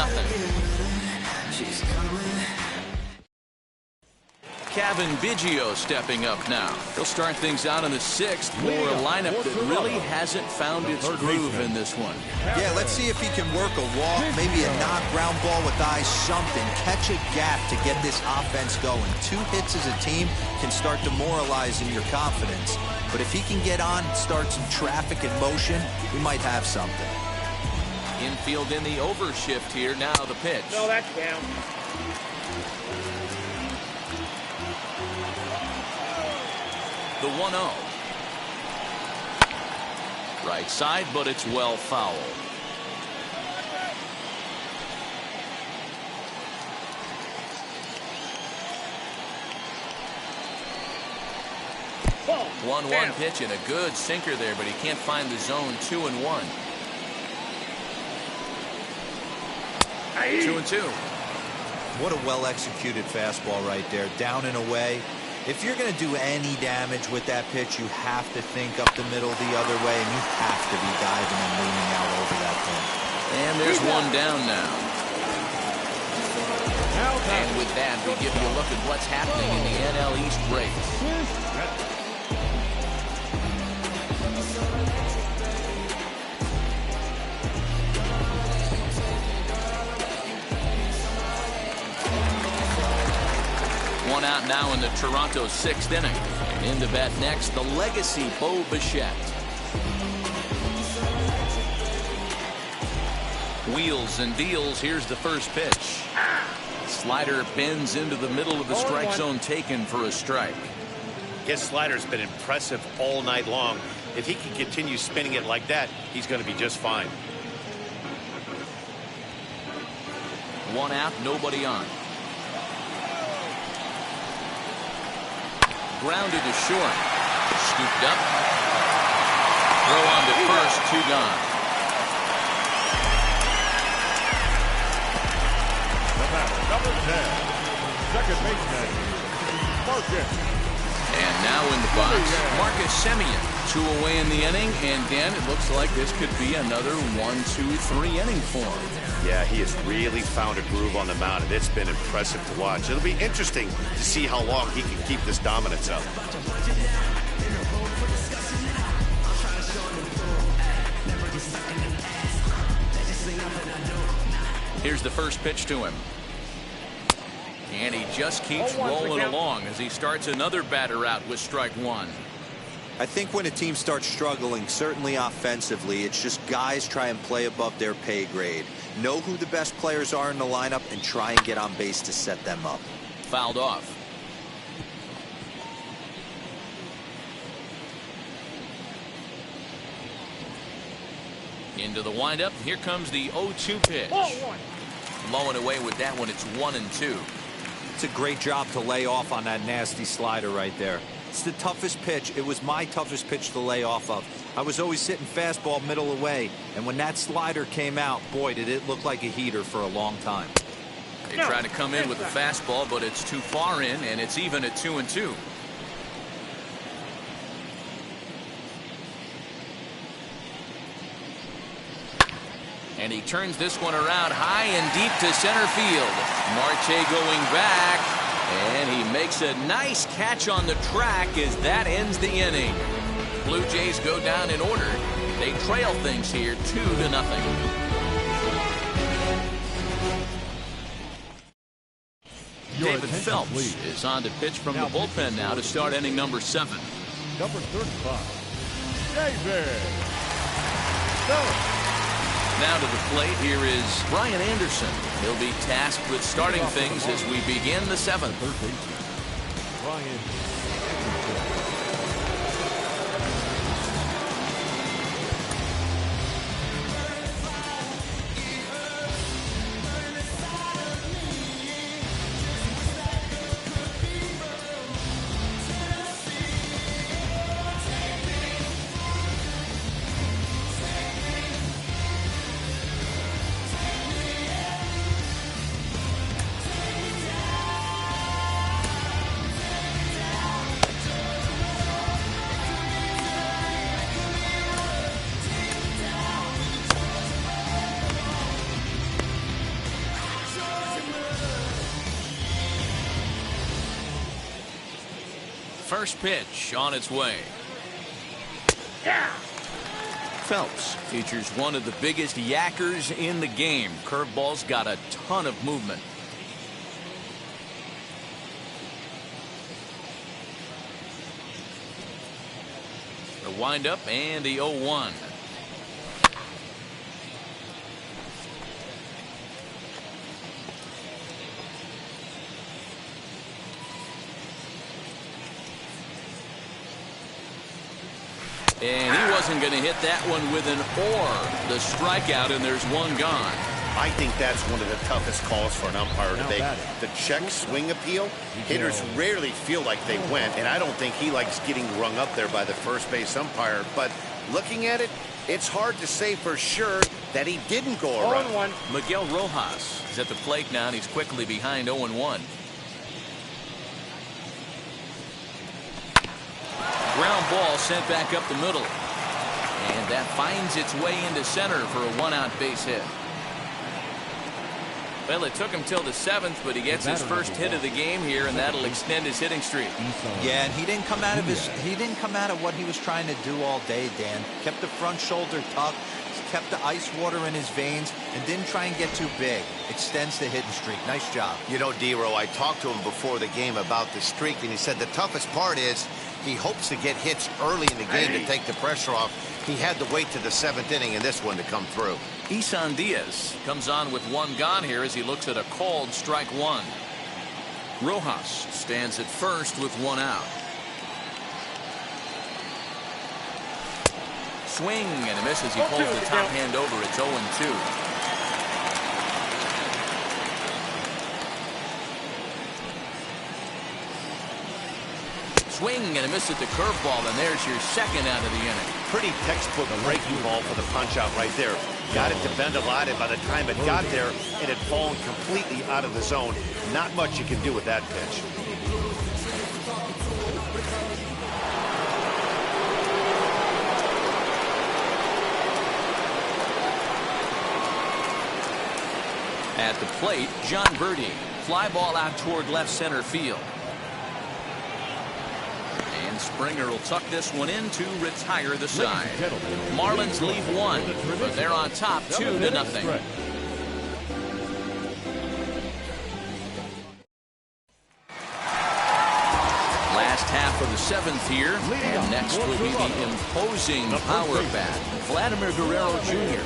Kevin Biggio stepping up now. He'll start things out in the 6th for a lineup that really hasn't found its groove in this one. Yeah, let's see if he can work a walk, maybe a knock ground ball with eyes, something. Catch a gap to get this offense going. 2 hits as a team can start demoralizing your confidence. But if he can get on, start some traffic in motion, we might have something. Infield in the overshift here. Now the pitch. No, that's down. The 1-0. Right side, but it's well fouled. Ball. 1-1 pitch and a good sinker there, but he can't find the zone. 2-1. 2-2. What a well-executed fastball right there. Down and away. If you're going to do any damage with that pitch, you have to think up the middle the other way, and you have to be diving and leaning out over that thing. And there's one down now. And with that, we give you a look at what's happening in the NL East race. One out now in the Toronto 6th inning. And in to bat next, the legacy Bo Bichette. Wheels and deals. Here's the first pitch. Slider bends into the middle of the strike zone, taken for a strike. His slider's been impressive all night long. If he can continue spinning it like that, he's going to be just fine. One out, nobody on. Grounded to short. Scooped up. Throw on to first, 2 gone. Number 10, second baseman, Marcus. And now in the box, Marcus Simeon. 2 away in the inning, and Dan, it looks like this could be another 1-2-3 inning for him. Yeah, he has really found a groove on the mound, and it's been impressive to watch. It'll be interesting to see how long he can keep this dominance up. Here's the first pitch to him. And he just keeps rolling along as he starts another batter out with strike 1. I think when a team starts struggling, certainly offensively, it's just guys try and play above their pay grade. Know who the best players are in the lineup and try and get on base to set them up. Fouled off. Into the windup. Here comes the 0-2 pitch. Blowing away with that one. It's 1-2. It's a great job to lay off on that nasty slider right there. It's the toughest pitch. It was my toughest pitch to lay off of. I was always sitting fastball middle away, and when that slider came out, boy, did it look like a heater for a long time. They try to come in with the fastball, but it's too far in, and it's even at 2-2. And he turns this one around high and deep to center field. Marte going back, and he makes a nice catch on the track as that ends the inning. Blue Jays go down in order. They trail things here 2-0. David Phelps is on to pitch from the bullpen now to start inning number 7. Number 35, David Phelps. Now to the plate, here is Brian Anderson. He'll be tasked with starting things as we begin the 7th. Brian. First pitch on its way. Phelps features one of the biggest yackers in the game. Curveball's got a ton of movement. The windup and the 0-1. And he wasn't going to hit that one with an or. The strikeout, and there's one gone. I think that's one of the toughest calls for an umpire to make. The check swing appeal, hitters rarely feel like they went, and I don't think he likes getting rung up there by the first base umpire. But looking at it, it's hard to say for sure that he didn't go around. Miguel Rojas is at the plate now, and he's quickly behind 0-1. ground ball sent back up the middle. And that finds its way into center for a one-out base hit. Well, it took him till the 7th, but he gets his first hit of the game here, and that'll extend his hitting streak. Yeah, and he didn't come out of what he was trying to do all day, Dan. Kept the front shoulder tucked, kept the ice water in his veins, and didn't try and get too big. Extends the hitting streak. Nice job. You know, D-Row, I talked to him before the game about the streak, and he said the toughest part is he hopes to get hits early in the game to take the pressure off. He had to wait to the 7th inning in this one to come through. Isan Diaz comes on with one gone here as he looks at a called strike one. Rojas stands at first with one out. Swing and a miss as he pulls the top hand over. It's 0-2. Swing and a miss at the curveball, and there's your second out of the inning. Pretty textbook breaking ball for the punch out right there. Got it to bend a lot, and by the time it got there, it had fallen completely out of the zone. Not much you can do with that pitch. At the plate, John Birdie. Fly ball out toward left center field. And Springer will tuck this one in to retire the side. Marlins lead one, but they're on top 2-0. Last half of the 7th here, and next will be the imposing power bat, Vladimir Guerrero Jr.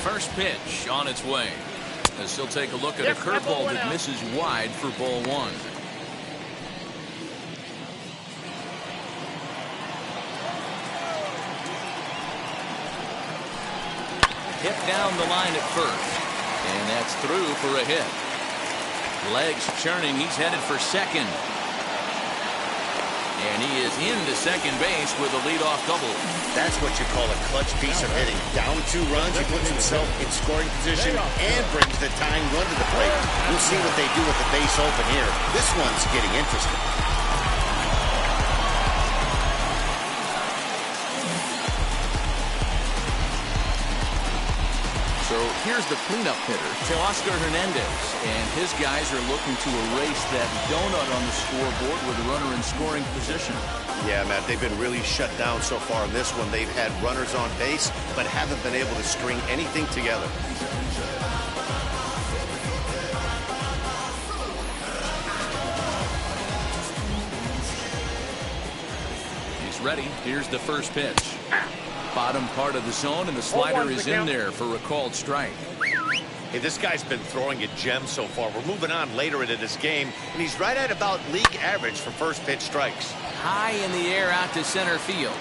First pitch on its way. As he'll take a look at a curveball that misses wide for ball one. Hit down the line at first. And that's through for a hit. Legs churning. He's headed for second. And he is into second base with a leadoff double. That's what you call a clutch piece of hitting. Down 2 runs, he puts himself in scoring position and brings the tying run to the plate. We'll see what they do with the base open here. This one's getting interesting. So here's the cleanup hitter, Teoscar Hernandez, and his guys are looking to erase that donut on the scoreboard with a runner in scoring position. Yeah, Matt, they've been really shut down so far in this one. They've had runners on base, but haven't been able to string anything together. He's ready. Here's the first pitch. Bottom part of the zone, and the slider is in there for a called strike. Hey, this guy's been throwing a gem so far. We're moving on later into this game, and he's right at about league average for first pitch strikes. High in the air out to center field.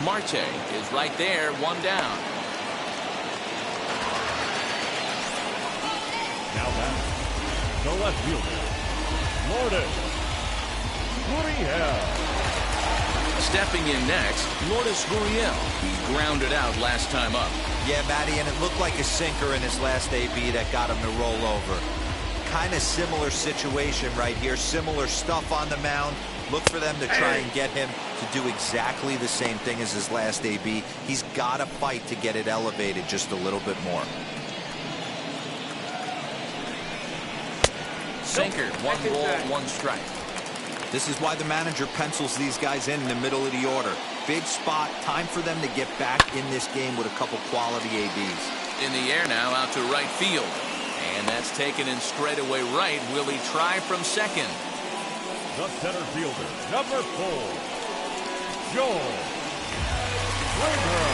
Marte is right there, one down. Now back, the left fielder, Lourdes Gurriel. Stepping in next, Lourdes Gurriel. He grounded out last time up. Yeah, Matty, and it looked like a sinker in his last AB that got him to roll over. Kind of similar situation right here. Similar stuff on the mound. Look for them to try and get him to do exactly the same thing as his last AB. He's got to fight to get it elevated just a little bit more. Sinker, 1 ball, 1 strike. This is why the manager pencils these guys in the middle of the order. Big spot, time for them to get back in this game with a couple quality ABs. In the air now, out to right field. And that's taken in straightaway right. Will he try from second? The center fielder, number 4, George Springer.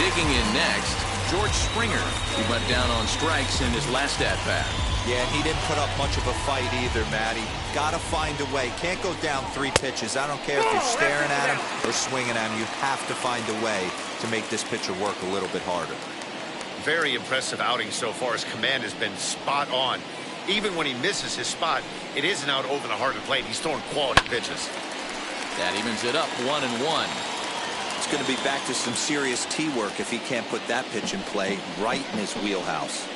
Digging in next, George Springer. He went down on strikes in his last at-bat. Yeah, he didn't put up much of a fight either, Matty. Got to find a way. Can't go down 3 pitches. I don't care if you're staring at him or swinging at him. You have to find a way to make this pitcher work a little bit harder. Very impressive outing so far. His command has been spot on. Even when he misses his spot, it isn't out over the heart of the plate. He's throwing quality pitches. That evens it up 1-1. It's going to be back to some serious T work if he can't put that pitch in play right in his wheelhouse.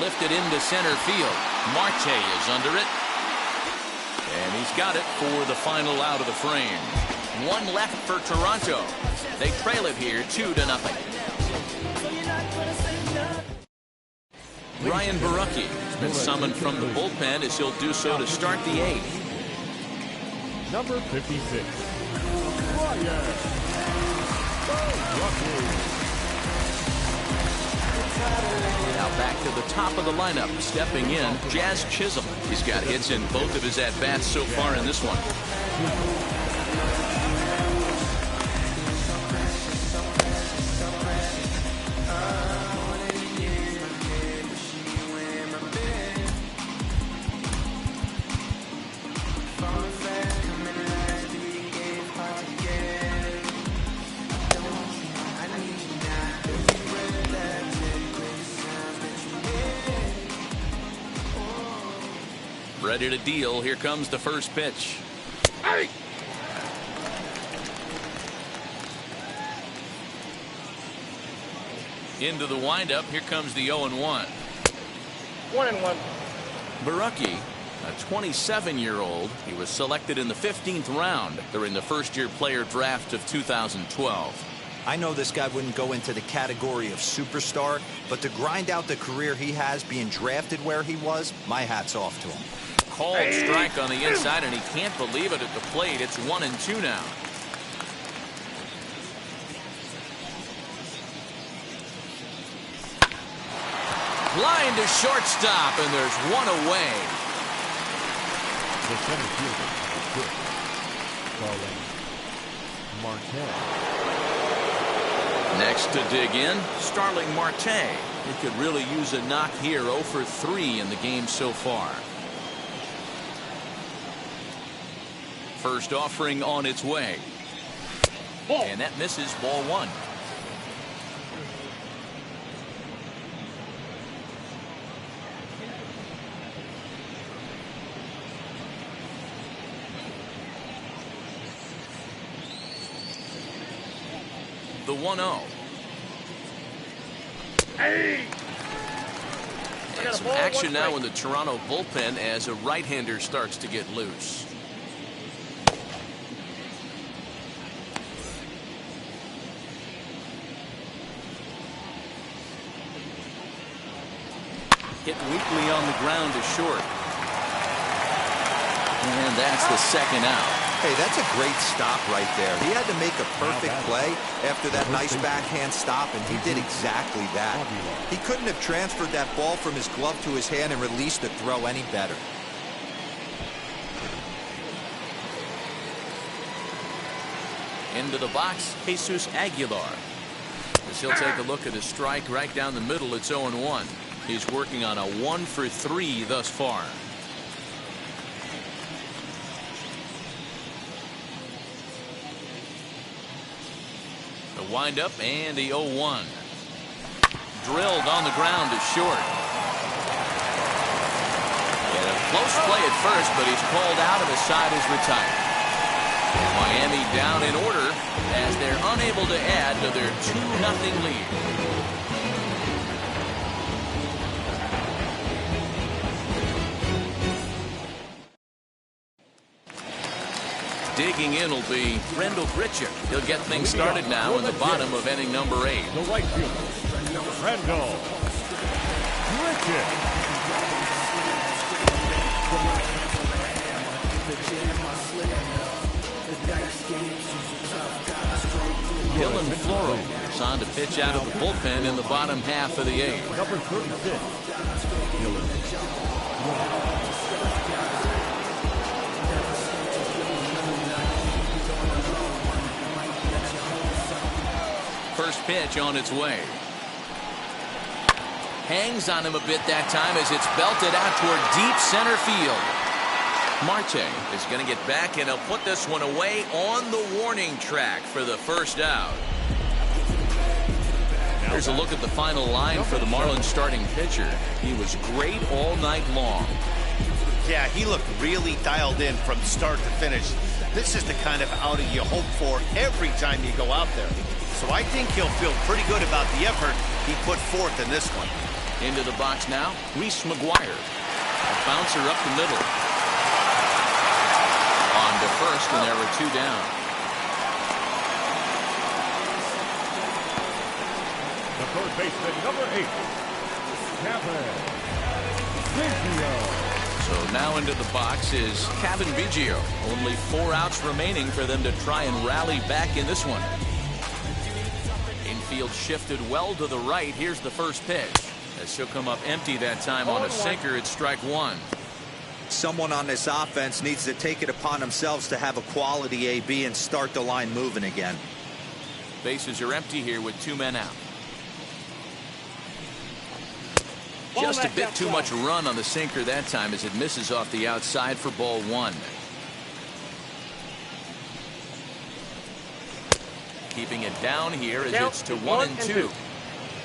Lifted into center field. Marte is under it. And he's got it for the final out of the frame. One left for Toronto. They trail it here 2-0. Ryan Borucki has been summoned from the bullpen as he'll do so to start the 8th. Number 56. Ryan Borucki. Now back to the top of the lineup. Stepping in, Jazz Chisholm. He's got hits in both of his at-bats so far in this one. Ready to deal. Here comes the first pitch. Hey! Into the windup. Here comes the 0-1. 1-1. Borucki, a 27-year-old. He was selected in the 15th round during the first-year player draft of 2012. I know this guy wouldn't go into the category of superstar, but to grind out the career he has being drafted where he was, my hat's off to him. Called strike on the inside, and he can't believe it at the plate. It's 1-2 now. Line to shortstop, and there's one away. The center fielder is good. Starling Marte. Next to dig in, Starling Marte. He could really use a knock here. 0 for 3 in the game so far. First offering on its way. And that misses, ball 1. The 1-0. Hey! And some action now in the Toronto bullpen as a right-hander starts to get loose. Hit weakly on the ground to short. And that's the second out. Hey, that's a great stop right there. He had to make a perfect play after that nice backhand stop, and he did exactly that. He couldn't have transferred that ball from his glove to his hand and released the throw any better. Into the box, Jesus Aguilar. As he'll take a look at his strike right down the middle, it's 0-1. He's working on a 1 for 3 thus far. The windup and the 0-1. Drilled on the ground to short. And a close play at first, but he's called out and the side is retired. Miami down in order as they're unable to add to their 2-0 lead. Digging in will be Randall Bridgette. He'll get things started now in the bottom of inning number 8. The right fielder, Randall Bridgette. Dylan Floro is on to pitch out of the bullpen in the bottom half of the 8th. Number 36, Dylan Floro. First pitch on its way. Hangs on him a bit that time as it's belted out toward deep center field. Marte is going to get back, and he'll put this one away on the warning track for the first out. Here's a look at the final line for the Marlins starting pitcher. He was great all night long. Yeah, he looked really dialed in from start to finish. This is the kind of outing you hope for every time you go out there. So I think he'll feel pretty good about the effort he put forth in this one. Into the box now, Reese McGuire. A bouncer up the middle. On to first, and there were 2 down. The third baseman, number 8, Kevin Biggio. So now into the box is Kevin Biggio. Only 4 outs remaining for them to try and rally back in this one. Infield shifted well to the right. Here's the first pitch. As she'll come up empty that time on a sinker. It's strike 1. Someone on this offense needs to take it upon themselves to have a quality AB and start the line moving again. Bases are empty here with 2 men out. Just a bit too much run on the sinker that time as it misses off the outside for ball 1. Keeping it down here as it's to 1 and 2.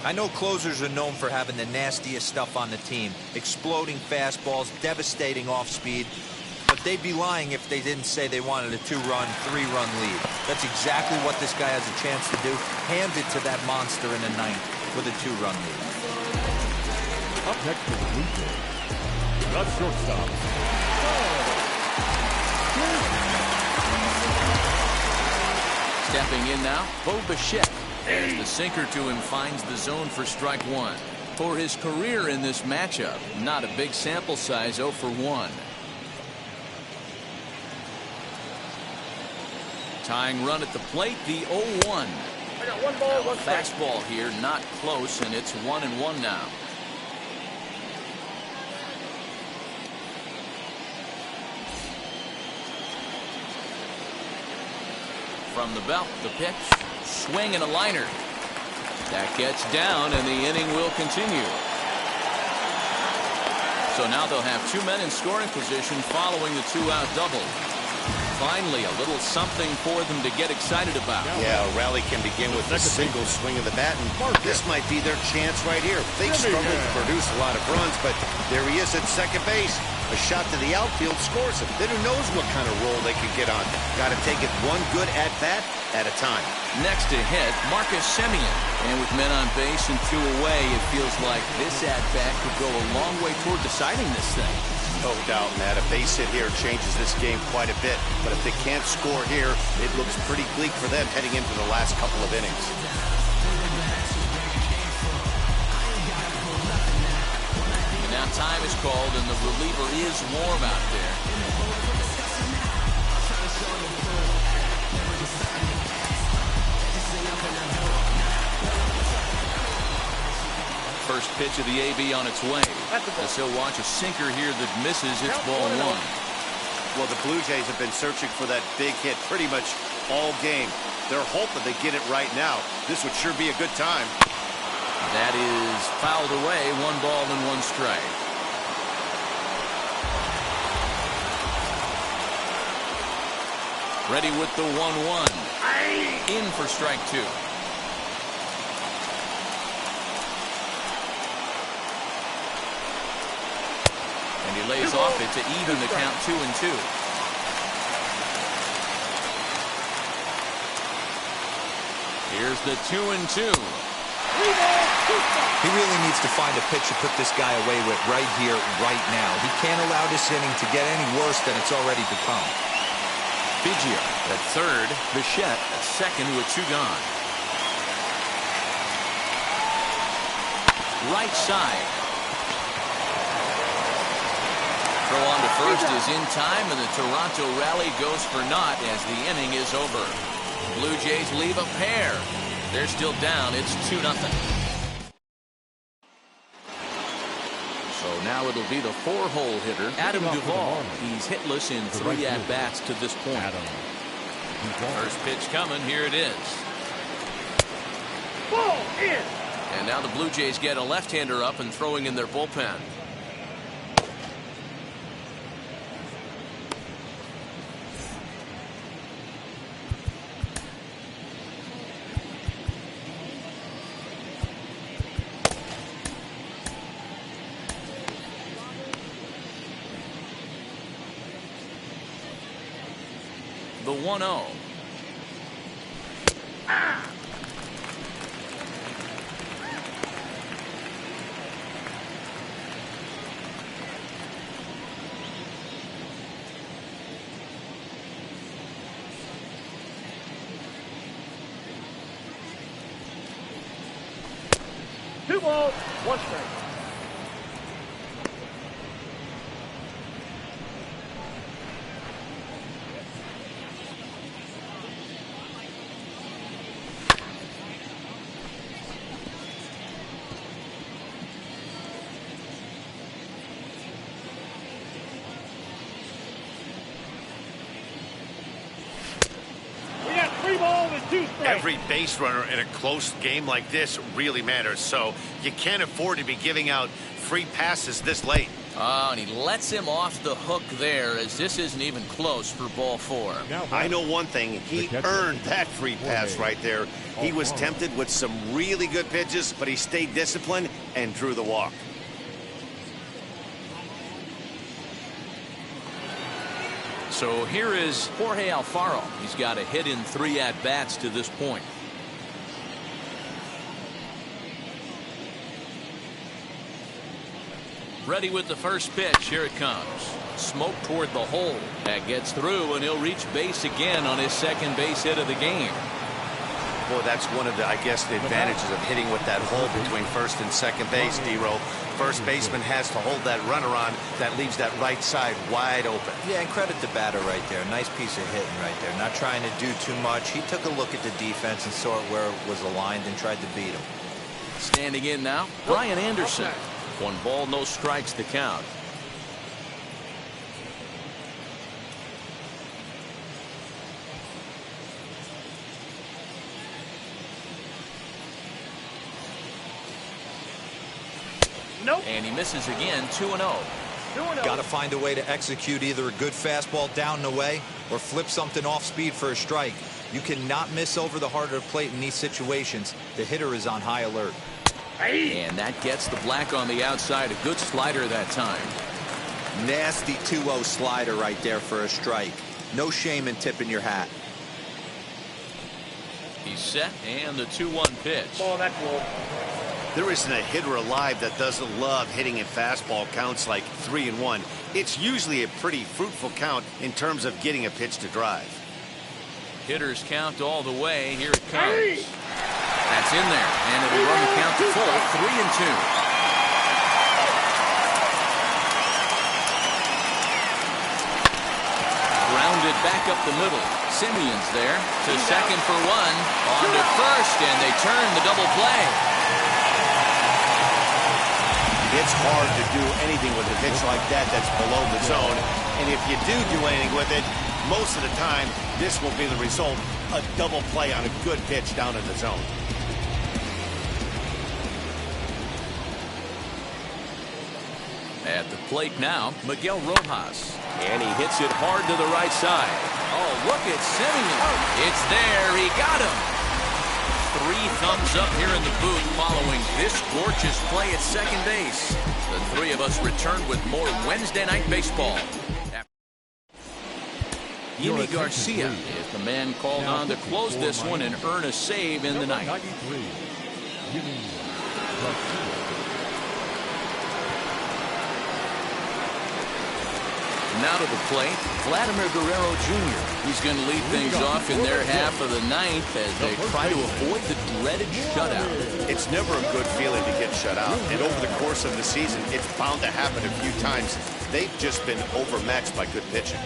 I know closers are known for having the nastiest stuff on the team. Exploding fastballs, devastating off speed. But they'd be lying if they didn't say they wanted a 2-run, 3-run lead. That's exactly what this guy has a chance to do. Hand it to that monster in the 9th with a 2-run lead. Up next to the Blue Jays, the shortstop, Stepping in now, Biggio. As the sinker to him finds the zone for strike 1. For his career in this matchup, not a big sample size, 0 for 1. Tying run at the plate, the 0-1. I got 1 ball, 1 strike. Fastball here, not close, and it's 1-1 now. From the belt, the pitch, swing and a liner. That gets down, and the inning will continue. So now they'll have 2 men in scoring position following the 2-out double. Finally, a little something for them to get excited about. Yeah, a rally can begin with a single swing of the bat, and this might be their chance right here. They've struggled to produce a lot of runs, but there he is at second base. A shot to the outfield scores him. Then who knows what kind of role they could get on. Got to take it one good at-bat at a time. Next to hit, Simeon. And with men on base and 2 away, it feels like this at-bat could go a long way toward deciding this thing. No doubt, Matt. A base hit here changes this game quite a bit. But if they can't score here, it looks pretty bleak for them heading into the last couple of innings. And now time is called, and the reliever is warm out there. First pitch of the AB on its way. As he'll watch a sinker here that misses. It's ball 1. Well, the Blue Jays have been searching for that big hit pretty much all game. They're hoping they get it right now. This would sure be a good time. That is fouled away. 1 ball and 1 strike. Ready with the 1-1. In for strike 2. And he lays off it to even the count 2-2. Here's the 2-2. He really needs to find a pitch to put this guy away with right here, right now. He can't allow this inning to get any worse than it's already become. Biggio at third, Bridgette at second with 2 gone. Right side. Throw on to first is in time, and the Toronto rally goes for naught as the inning is over. Blue Jays leave a pair. They're still down. It's 2-0. So now it'll be the 4-hole hitter, Adam Duvall. He's hitless in 3 at-bats to this point. First pitch coming. Here it is. Ball in. And now the Blue Jays get a left-hander up and throwing in their bullpen. The 1-0. 2 balls, 1 strike. Every base runner in a close game like this really matters, so you can't afford to be giving out free passes this late. Oh, and he lets him off the hook there, as this isn't even close for ball 4. I know one thing, he earned that free pass right there. He was tempted with some really good pitches, but he stayed disciplined and drew the walk. So here is Jorge Alfaro. He's got a hit in 3 at-bats to this point. Ready with the first pitch. Here it comes. Smoke toward the hole. That gets through, and he'll reach base again on his second base hit of the game. Boy, that's one of the, I guess, the advantages of hitting with that hole between first and second base, D-Row. First baseman has to hold that runner on. That leaves that right side wide open. Yeah, and credit the batter right there. Nice piece of hitting right there. Not trying to do too much. He took a look at the defense and saw it where it was aligned and tried to beat him. Standing in now, Brian Anderson. 1 ball, no strikes to count. Nope. And he misses again, 2-0. Got to find a way to execute either a good fastball down the way or flip something off speed for a strike. You cannot miss over the heart of the plate in these situations. The hitter is on high alert. And that gets the black on the outside. A good slider that time. Nasty 2-0 slider right there for a strike. No shame in tipping your hat. He's set, and the 2-1 pitch. Ball, that's low. There isn't a hitter alive that doesn't love hitting at fastball counts like 3-1. It's usually a pretty fruitful count in terms of getting a pitch to drive. Hitters count all the way. Here it comes. That's in there, and it'll run the count to full, 3-2. Grounded back up the middle. Simeon's there to second for 1. On to first, and they turn the double play. It's hard to do anything with a pitch like that that's below the zone. And if you do anything with it, most of the time, this will be the result. A double play on a good pitch down in the zone. At the plate now, Miguel Rojas. And he hits it hard to the right side. Oh, look at Simeon. It's there. He got him. 3 thumbs up here in the booth following this gorgeous play at second base. The 3 of us return with more Wednesday Night Baseball. Yimi Garcia is the man called on to close this one and earn a save in the ninth. Now to the plate, Vladimir Guerrero Jr. He's going to lead things off in their half of the ninth as they try to avoid the dreaded shutout. It's never a good feeling to get shut out, and over the course of the season, it's bound to happen a few times. They've just been overmatched by good pitching.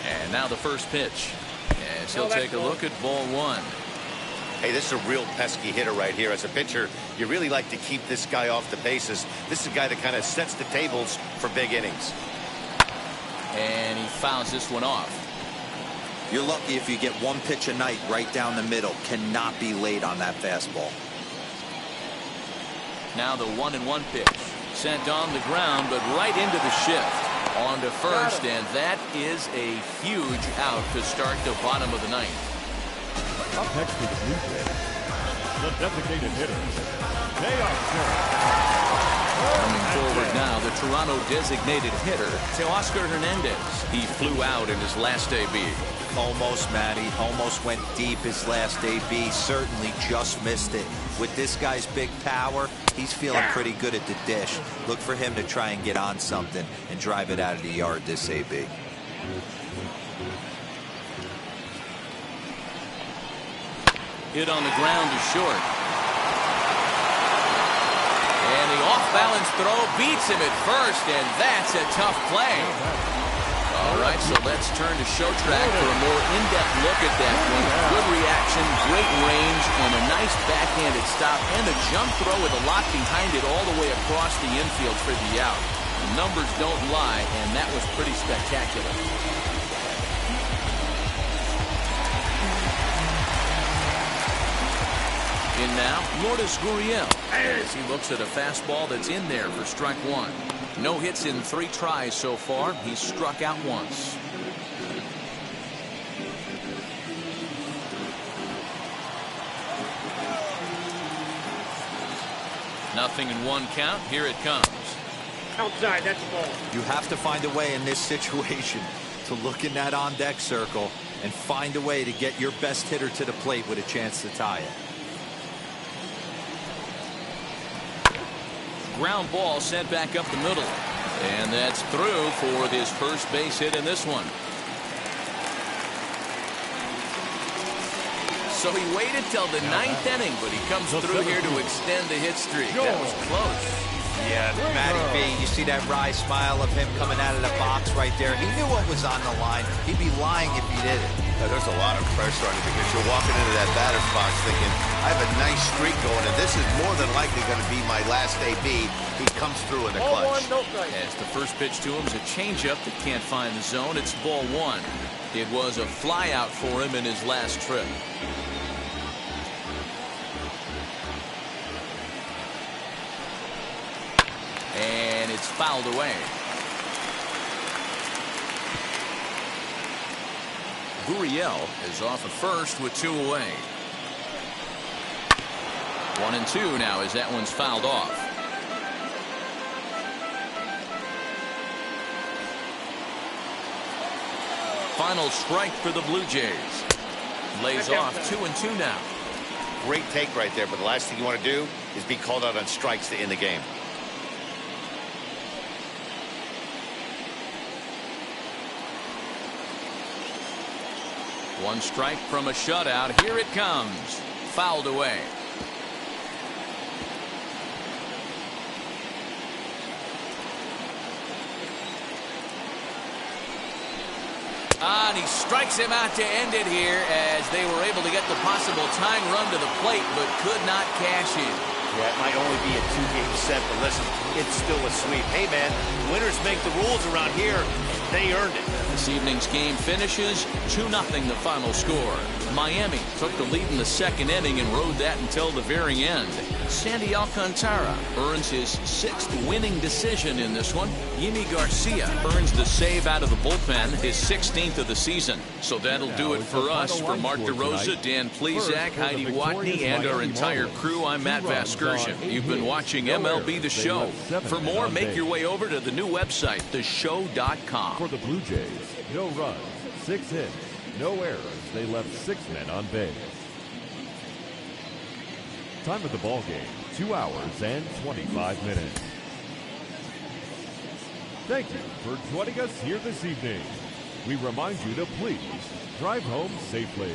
And now the first pitch, as he'll take a look at ball 1. Hey, this is a real pesky hitter right here. As a pitcher, you really like to keep this guy off the bases. This is a guy that kind of sets the tables for big innings. And he fouls this one off. You're lucky if you get 1 pitch a night right down the middle. Cannot be late on that fastball. Now the 1-1 pitch. Sent on the ground, but right into the shift. On to first, and that is a huge out to start the bottom of the ninth. Up next is the designated hitter. They are coming forward now, the Toronto designated hitter, Teoscar Hernandez. He flew out in his last AB. Almost, Matty. Almost went deep his last AB. Certainly just missed it. With this guy's big power, he's feeling pretty good at the dish. Look for him to try and get on something and drive it out of the yard this AB. Hit on the ground is short. And the off-balance throw beats him at first, and that's a tough play. All right, so let's turn to show track for a more in-depth look at that one. Good reaction, great range, and a nice backhanded stop, and a jump throw with a lot behind it all the way across the infield for the out. The numbers don't lie, and that was pretty spectacular. In now, Lourdes Gurriel, as he looks at a fastball that's in there for strike one. No hits in 3 tries so far. He's struck out once. Nothing in 1 count. Here it comes. Outside, that's the ball. You have to find a way in this situation to look in that on-deck circle and find a way to get your best hitter to the plate with a chance to tie it. Ground ball sent back up the middle. And that's through for his first base hit in this one. So he waited till the 9th inning, but he comes through here to extend the hit streak. That was close. Yeah, Matty B, you see that wry smile of him coming out of the box right there. He knew what was on the line. He'd be lying if he did it. There's a lot of pressure on you because you're walking into that batter's box thinking, I have a nice streak going, and this is more than likely going to be my last AB. He comes through in the Ball clutch. 1, no strike. As the first pitch to him is a changeup that can't find the zone. It's ball 1. It was a flyout for him in his last trip. And it's fouled away. Gurriel is off at first with 2 away. 1-2 now as that one's fouled off. Final strike for the Blue Jays. Lays off 2-2 now. Great take right there, but the last thing you want to do is be called out on strikes to end the game. One strike from a shutout. Here it comes. Fouled away. And he strikes him out to end it here as they were able to get the possible tying run to the plate but could not cash in. Yeah, it might only be a 2-game set, but listen, it's still a sweep. Hey, man, winners make the rules around here, and they earned it. This evening's game finishes 2-0 the final score. Miami took the lead in the 2nd inning and rode that until the very end. Sandy Alcantara earns his 6th winning decision in this one. Yimi Garcia earns the save out of the bullpen, his 16th of the season. So that'll do it for us. For Mark DeRosa, Dan Plesac, Heidi Watney, and our entire crew, I'm Matt Vasgersian. You've been watching MLB The Show. For more, make your way over to the new website, theshow.com. For the Blue Jays, no runs, 6 hits, no errors. They left 6 men on base. Time of the ball game, 2 hours and 25 minutes. Thank you for joining us here this evening. We remind you to please drive home safely.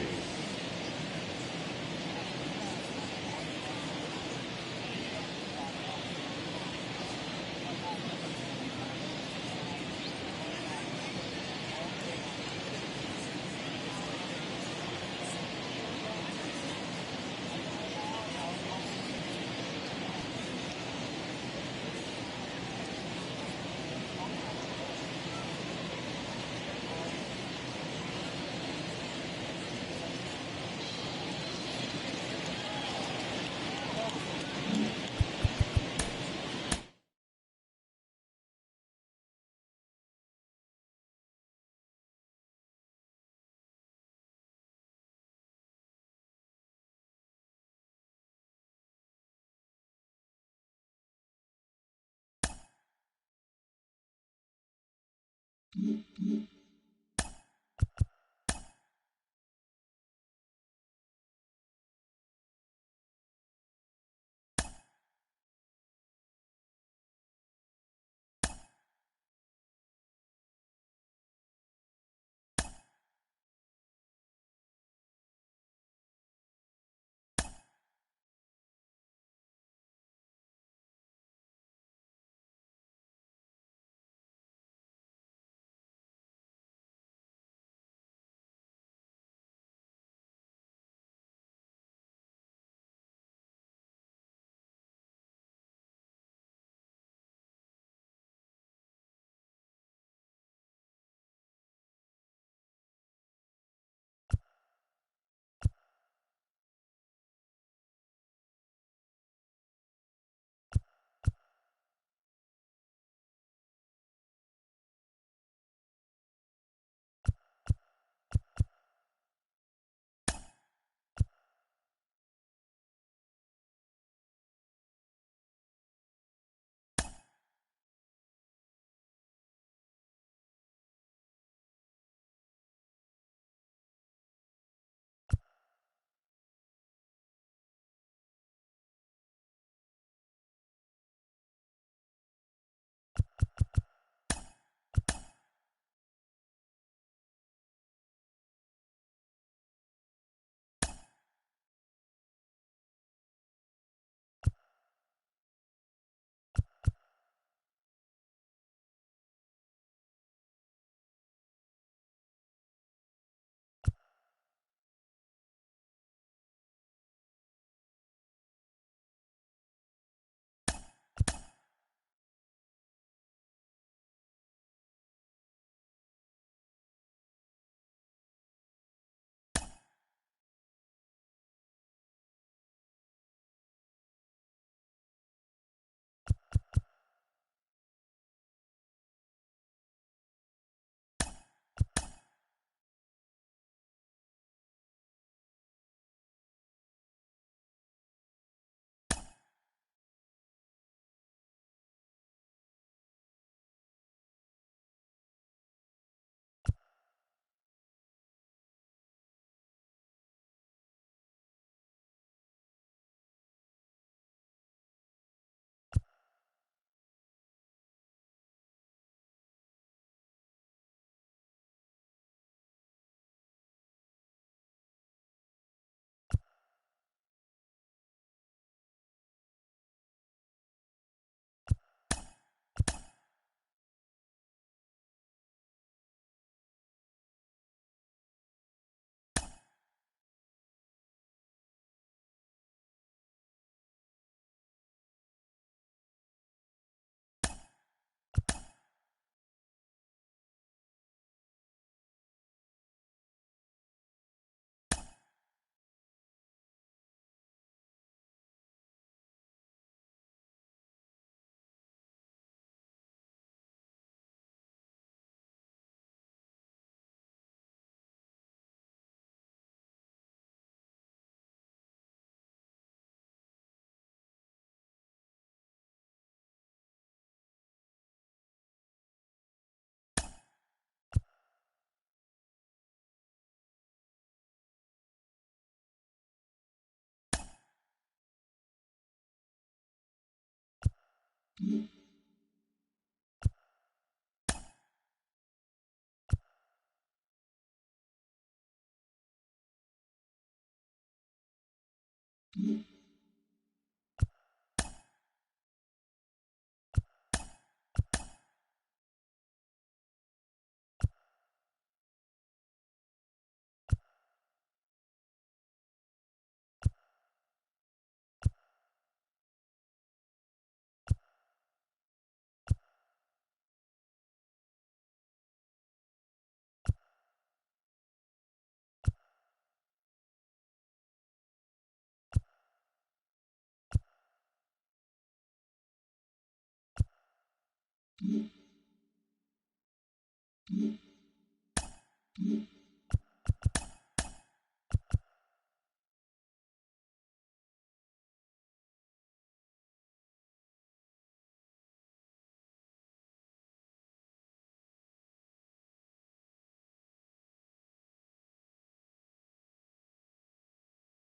Mm-hmm.